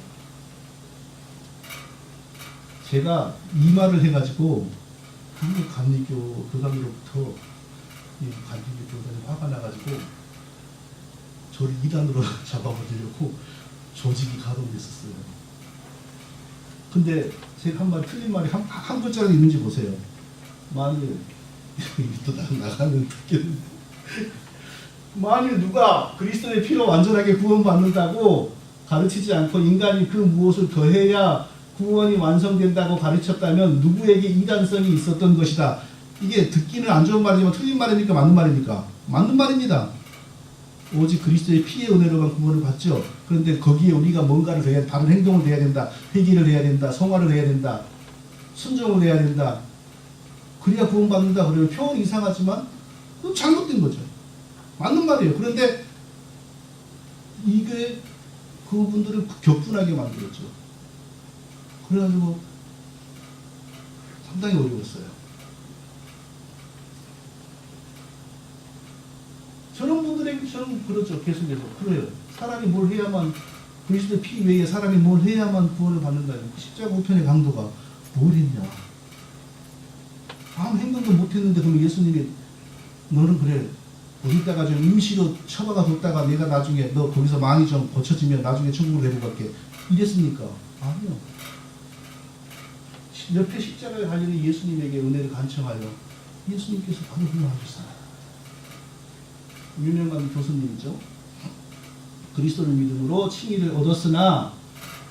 제가 이 말을 해가지고 한국 감리교 교단으로부터 이 감리교 교단이 화가 나가지고 저를 이단으로 잡아버리려고 조직이 가동됐었어요. 근데 제가 한 말 틀린 말이 한 글자라도 있는지 보세요. 만일 또 나가는 듣겠는데 만일 누가 그리스도의 피로 완전하게 구원받는다고 가르치지 않고 인간이 그 무엇을 더해야 구원이 완성된다고 가르쳤다면 누구에게 이단성이 있었던 것이다. 이게 듣기는 안 좋은 말이지만 틀린 말입니까? 맞는 말입니까? 맞는 말입니다. 오직 그리스도의 피의 은혜로만 구원을 받죠. 그런데 거기에 우리가 뭔가를 해야, 다른 행동을 해야 된다. 회개를 해야 된다. 성화를 해야 된다. 순종을 해야 된다. 그래야 구원받는다. 그러면 표현이 이상하지만 그건 잘못된 거죠. 맞는 말이에요. 그런데 이게 그분들을 격분하게 만들었죠. 그래가지고 상당히 어려웠어요. 저런 분들에게 저는 그렇죠. 계속해서 그래요. 사람이 뭘 해야만 그리스도 피 외에 사람이 뭘 해야만 구원을 받는다는 그 십자가 우편의 강도가 뭘 했냐. 아무 행동도 못했는데 그러면 예수님이 너는 그래 어디다가 좀 임시로 처박아 뒀다가 내가 나중에 너 거기서 마음이 좀 고쳐지면 나중에 천국으로 데리고 갈게 이랬습니까? 아니요. 옆에 십자가에 달리는 예수님에게 은혜를 간청하여 예수님께서 바로 훌륭하셨어요. 유명한 교수님이죠. 그리스도를 믿음으로 칭의를 얻었으나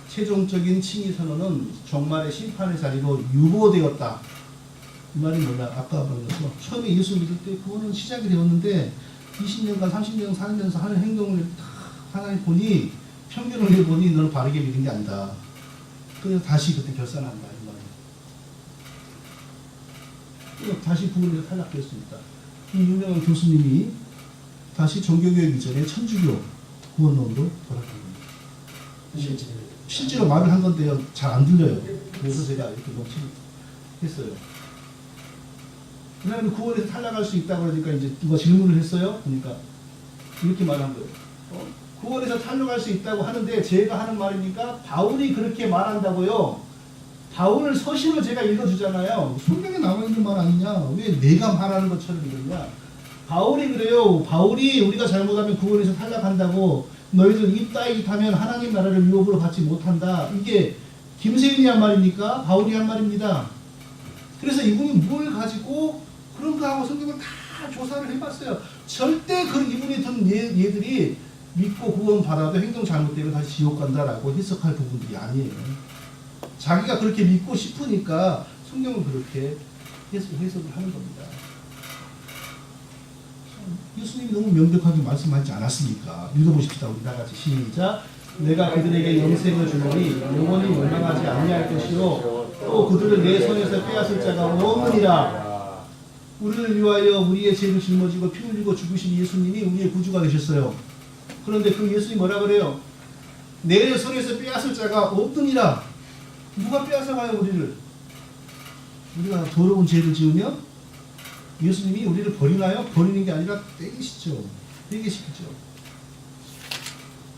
최종적인 칭의 선언은 종말의 심판의 자리로 유보되었다. 이 말이 뭐냐? 아까 말했죠. 처음에 예수 믿을 때 그거는 시작이 되었는데 20년간 30년 살면서 하는 행동을 하나님 보니 편견을 해보니 너는 바르게 믿은 게 아니다. 그래서 다시 그때 결산한다. 이 말이에요. 다시 구원에서 탈락됐습니다. 이 유명한 교수님이 다시 종교개혁 이전에 천주교 구원론으로 돌아간 겁니다. 실제로 말을 한 건데요. 잘 안 들려요. 그래서 제가 이렇게 녹취했어요. 그 사람이 구원에서 탈락할 수 있다고 그러니까 이제 누가 질문을 했어요. 그러니까 이렇게 말한 거예요. 구원에서 탈락할 수 있다고 하는데 제가 하는 말이니까 바울이 그렇게 말한다고요. 바울 서신을 제가 읽어주잖아요. 성경에 나와 있는 말 아니냐? 왜 내가 말하는 것처럼 이러냐? 바울이 그래요. 바울이 우리가 잘못하면 구원에서 탈락한다고 너희들 입 따위기 타면 하나님 나라를 유업으로 받지 못한다. 이게 김세윤이 한 말입니까? 바울이 한 말입니다. 그래서 이분이 뭘 가지고 그런가 하고 성경을 다 조사를 해봤어요. 절대 그 이분이 든 얘들이 믿고 구원 받아도 행동 잘못되면 다시 지옥 간다라고 해석할 부분들이 아니에요. 자기가 그렇게 믿고 싶으니까 성경은 그렇게 해석을 하는 겁니다. 예수님이 너무 명백하게 말씀하지 않았습니까? 읽어보십시다. 우리 다 같이 시작. 내가 그들에게 영생을 주노니 영원히 멸망하지 아니할 것이요 또 그들을 내 손에서 빼앗을 자가 없느니라. 우리를 위하여 우리의 죄를 짊어지고 피 흘리고 죽으신 예수님이 우리의 구주가 되셨어요. 그런데 그 예수님이 뭐라 그래요? 내 손에서 빼앗을 자가 없느니라. 누가 빼앗아가요 우리를? 우리가 더러운 죄를 지으면 예수님이 우리를 버리나요? 버리는 게 아니라 떼기시죠. 떼기시키죠.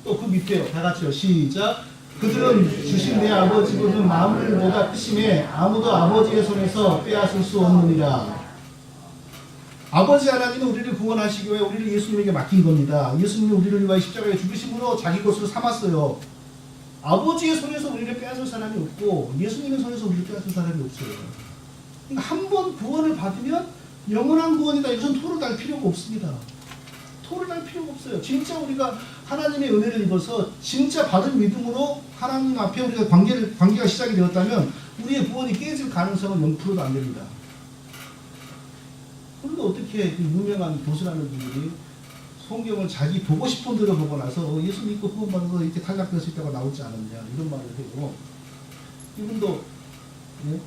또 그 밑에요. 다 같이요. 시작. 그들은 주신 내 아버지보다는 만물보다 크심에 아무도 아버지의 손에서 빼앗을 수 없느니라. 아버지 하나님은 우리를 구원하시기 위해 우리를 예수님에게 맡긴 겁니다. 예수님이 우리를 위하여 십자가에 죽으심으로 자기 것으로 삼았어요. 아버지의 손에서 우리를 빼앗을 사람이 없고 예수님의 손에서 우리를 빼앗을 사람이 없어요. 그러니까 한 번 구원을 받으면 영원한 구원이다. 이것은 토를 달 필요가 없습니다. 토를 달 필요가 없어요. 진짜 우리가 하나님의 은혜를 입어서 진짜 받은 믿음으로 하나님 앞에 우리가 관계가 시작이 되었다면 우리의 구원이 깨질 가능성은 0%도 안 됩니다. 그런데 어떻게 그 유명한 교수라는 분들이 성경을 자기 보고 싶은 대로 보고 나서 예수 믿고 구원받아서 이렇게 탈락될 수 있다고 나오지 않았냐 이런 말을 해요. 이분도 네?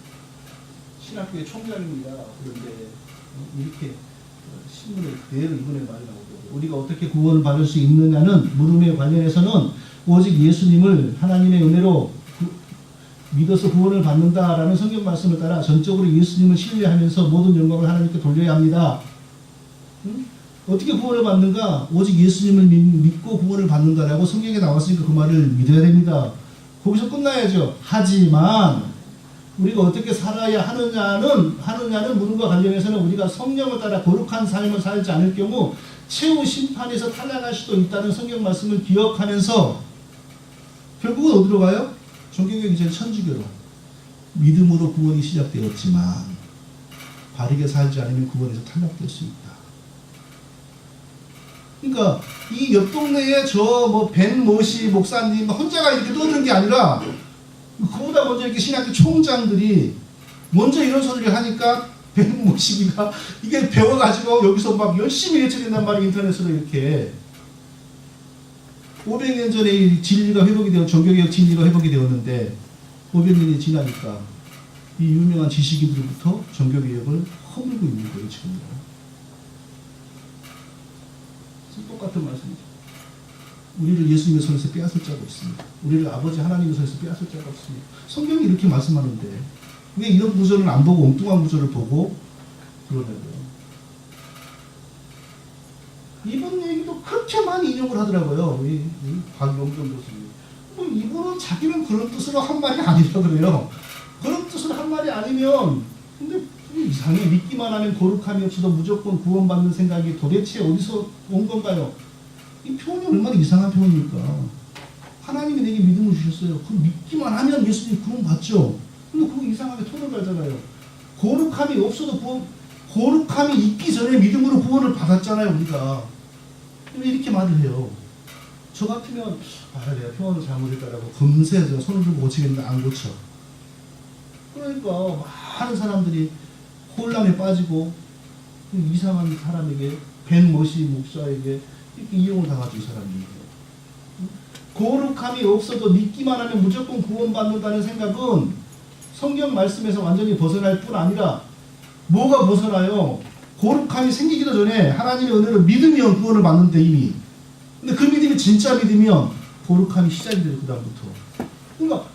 신학교의 총장입니다. 그런데 이렇게 신문에 그대로 이분의 말이 나오고 우리가 어떻게 구원을 받을 수 있느냐는 물음에 관련해서는 오직 예수님을 하나님의 은혜로 믿어서 구원을 받는다라는 성경 말씀을 따라 전적으로 예수님을 신뢰하면서 모든 영광을 하나님께 돌려야 합니다. 응? 어떻게 구원을 받는가? 오직 예수님을 믿고 구원을 받는다라고 성경에 나왔으니까 그 말을 믿어야 됩니다. 거기서 끝나야죠. 하지만 우리가 어떻게 살아야 하느냐는 물음과 관련해서는 우리가 성령을 따라 거룩한 삶을 살지 않을 경우 최후 심판에서 탈락할 수도 있다는 성경 말씀을 기억하면서 결국은 어디로 가요? 종교개혁 이전 천주교로 믿음으로 구원이 시작되었지만 바르게 살지 않으면 구원에서 탈락될 수 있다. 그러니까 이 옆 동네에 저 뭐 벤모시 목사님 혼자가 이렇게 떠드는 게 아니라 그보다 먼저 이렇게 신학교 총장들이 먼저 이런 소리를 하니까 벤모시기가 이게 배워가지고 여기서 막 열심히 외쳐낸단 말이에요. 인터넷으로 이렇게 500년 전에 이 진리가 회복이 되어 종교개혁 진리가 회복이 되었는데 500년이 지나니까 이 유명한 지식인들부터 종교개혁을 허물고 있는 거예요. 지금 똑같은 말씀이죠. 우리를 예수님의 손에서 빼앗을 자가 없습니다. 우리를 아버지 하나님의 손에서 빼앗을 자가 없습니다. 성경이 이렇게 말씀하는데 왜 이런 구절을 안 보고 엉뚱한 구절을 보고 그러냐고요. 이분 얘기도 그렇게 많이 인용을 하더라고요. 이 박영정 교수님. 뭐 이분은 자기는 그런 뜻으로 한 말이 아니라 그래요. 그런 뜻으로 한 말이 아니면 근데 이상해. 믿기만 하면 거룩함이 없어도 무조건 구원받는 생각이 도대체 어디서 온 건가요? 이 표현이 얼마나 이상한 표현입니까? 하나님이 내게 믿음을 주셨어요. 그 믿기만 하면 예수님 구원받죠. 근데 그거 이상하게 토론을 하잖아요. 거룩함이 없어도 거룩함이 있기 전에 믿음으로 구원을 받았잖아요. 우리가. 왜 이렇게 말을 해요? 저 같으면 내가 표현을 잘못했다라고 금세 손을 들고 고치겠는데 안 고쳐. 그러니까 많은 사람들이 혼란에 빠지고 이상한 사람에게 벤머시 목사에게 이렇게 이용을 당하죠. 이 사람이. 거룩함이 없어도 믿기만 하면 무조건 구원받는다는 생각은 성경 말씀에서 완전히 벗어날 뿐 아니라 뭐가 벗어나요? 거룩함이 생기기도 전에 하나님의 은혜로 믿으면 구원을 받는데 이미. 근데 그 믿음이 진짜 믿으면 거룩함이 시작이 돼요. 그 다음부터. 그러니까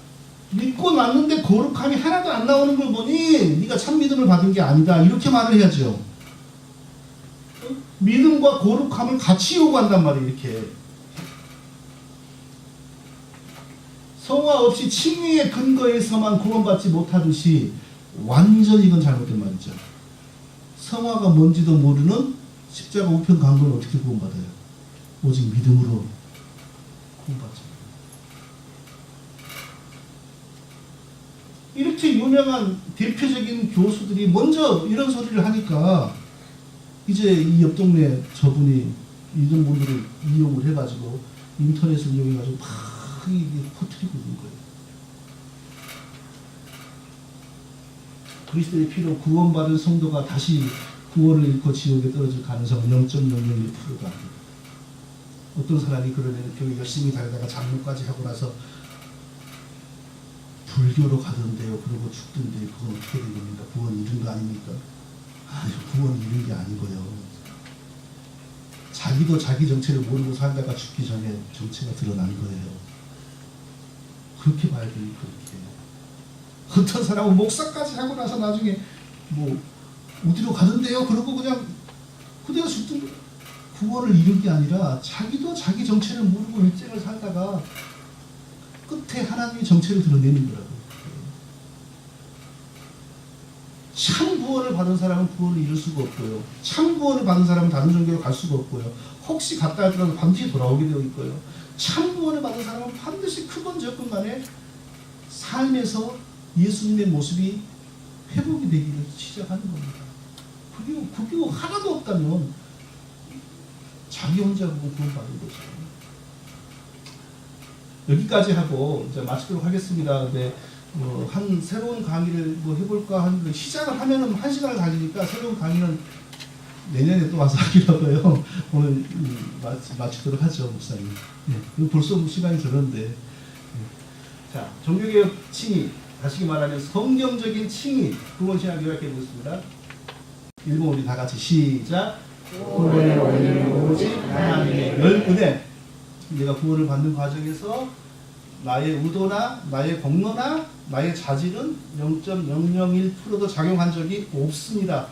믿고 났는데 거룩함이 하나도 안 나오는 걸 보니 네가 참 믿음을 받은 게 아니다. 이렇게 말을 해야죠. 믿음과 거룩함을 같이 요구한단 말이에요. 이렇게. 성화 없이 칭의의 근거에서만 구원받지 못하듯이 완전히 이건 잘못된 말이죠. 성화가 뭔지도 모르는 십자가 우편 강도는 어떻게 구원받아요? 오직 믿음으로 구원받죠. 이렇게 유명한 대표적인 교수들이 먼저 이런 소리를 하니까 이제 이 옆 동네 저분이 이런 분들을 이용을 해가지고 인터넷을 이용해가지고 막 이게 퍼뜨리고 있는 거예요. 그리스도의 피로 구원받은 성도가 다시 구원을 잃고 지옥에 떨어질 가능성은 0.001%가 아닙니다. 어떤 사람이 그러면 교회 열심히 다니다가 장로까지 하고 나서 불교로 가던데요. 그러고 죽던데 그건 어떻게 된 겁니까? 구원 잃은 거 아닙니까? 아니, 구원 잃은 게 아니고요. 자기도 자기 정체를 모르고 살다가 죽기 전에 정체가 드러난 거예요. 그렇게 봐야 되니 그렇게. 어떤 사람은 목사까지 하고 나서 나중에 뭐 어디로 가던데요. 그러고 그냥 그대로 죽던 구원을 잃은 게 아니라 자기도 자기 정체를 모르고 일생을 살다가 끝에 하나님의 정체를 드러내는 거라고. 참 구원을 받은 사람은 구원을 잃을 수가 없고요. 참 구원을 받은 사람은 다른 종교로 갈 수가 없고요. 혹시 갔다 하더라도 반드시 돌아오게 되어 있고요. 참 구원을 받은 사람은 반드시 크건 적건 간에 삶에서 예수님의 모습이 회복이 되기를 시작하는 겁니다. 그게 하나도 없다면 자기 혼자 구원받은 거죠. 여기까지 하고 이제 마치도록 하겠습니다. 근데 한 새로운 강의를 해볼까 하는데 시작을 하면은 1시간을 달리니까 새로운 강의는 내년에 또 와서 하기로 하고요. 오늘 마치도록 하죠, 목사님. 네. 벌써 시간이 저런데. 네. 자, 종교개혁 칭의, 다시 말하면 성경적인 칭의, 구원신학 요약해 보겠습니다. 일본 우리 다 같이 시작. 구원의 원인은 오직 하나님의 열은혜. 내가 구원을 받는 과정에서 나의 의도나 나의 공로나 나의 자질은 0.001%도 작용한 적이 없습니다.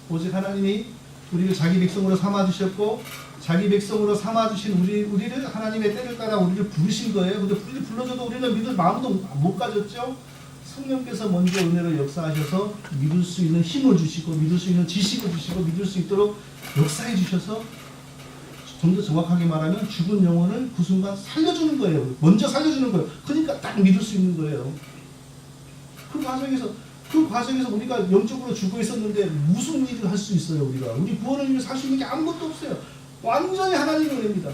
오직 하나님이 우리를 자기 백성으로 삼아주셨고 자기 백성으로 삼아주신 우리를 하나님의 때를 따라 우리를 부르신 거예요. 근데 우리를 불러줘도 우리는 믿을 마음도 못 가졌죠. 성령께서 먼저 은혜로 역사하셔서 믿을 수 있는 힘을 주시고 믿을 수 있는 지식을 주시고 믿을 수 있도록 역사해 주셔서 좀 더 정확하게 말하면 죽은 영혼을 그 순간 살려주는 거예요. 먼저 살려주는 거예요. 그러니까 딱 믿을 수 있는 거예요. 그 과정에서 우리가 영적으로 죽어 있었는데 무슨 일을 할 수 있어요? 우리 구원을 위해 살 수 있는 게 아무것도 없어요. 완전히 하나님의 은혜입니다.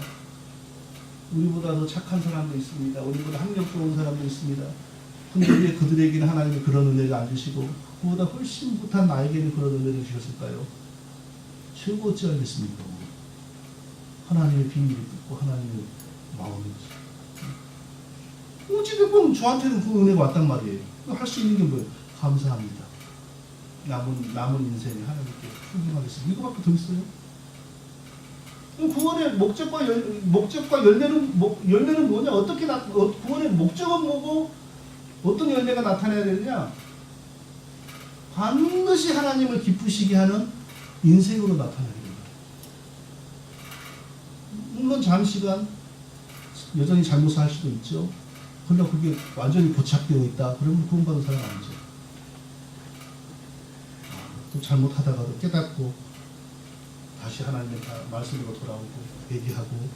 우리보다 더 착한 사람도 있습니다. 우리보다 학력 좋은 사람도 있습니다. 근데 왜 그들에게는 하나님이 그런 은혜를 안 주시고 그보다 훨씬 못한 나에게는 그런 은혜를 주셨을까요? 최고 어찌 알겠습니까? 하나님의 비밀을 듣고 하나님의 마음을 어찌됐건 저한테는 그 은혜가 왔단 말이에요. 할 수 있는 게 뭐예요? 감사합니다. 남은 인생에 하나님께 충성하겠습니다. 이거밖에 더 있어요? 구원의 목적과 열매는 뭐냐? 구원의 목적은 뭐고 어떤 열매가 나타나야 되느냐? 반드시 하나님을 기쁘시게 하는 인생으로 나타나야 됩니다. 물론 장시간 여전히 잘못을 할 수도 있죠. 그러나 그게 완전히 고착되어 있다. 그러면 구원받은 사람 아니죠. 또 잘못하다가도 깨닫고 다시 하나님의 말씀으로 돌아오고 회개하고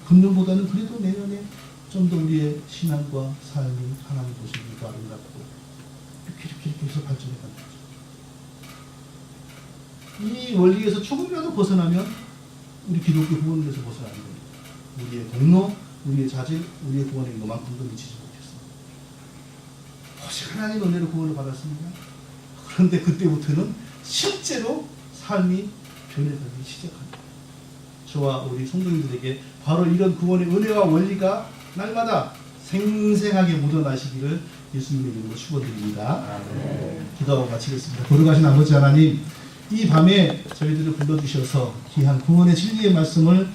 금년보다는 그래도 내년에 좀 더 우리의 신앙과 삶이 하나님 보시기에 더 아름답고 이렇게 해서 발전해 가는 거죠. 이 원리에서 조금이라도 벗어나면 우리 기독교 구원에서 벗어나는 겁니다. 우리의 공로, 우리의 자질, 우리의 구원에 이만큼도 미치지 못했습니다. 오직 하나님의 은혜로 구원을 받았습니다. 그런데 그때부터는 실제로 삶이 변해가기 시작합니다. 저와 우리 성도님들에게 바로 이런 구원의 은혜와 원리가 날마다 생생하게 묻어나시기를 예수님의 이름으로 축원드립니다. 기도하고 마치겠습니다. 거룩하신 아버지 하나님, 이 밤에 저희들을 불러주셔서 귀한 구원의 진리의 말씀을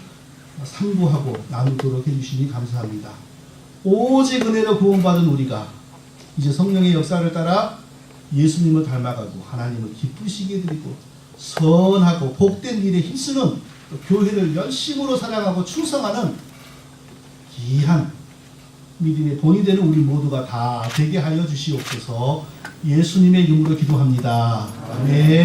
상고하고 나누도록 해주시니 감사합니다. 오직 은혜로 구원받은 우리가 이제 성령의 역사를 따라 예수님을 닮아가고 하나님을 기쁘시게 드리고 선하고 복된 일에 힘쓰는 교회를 열심으로 사랑하고 충성하는 귀한 믿음의 본이 되는 우리 모두가 다 되게 하여 주시옵소서. 예수님의 이름으로 기도합니다. 아멘.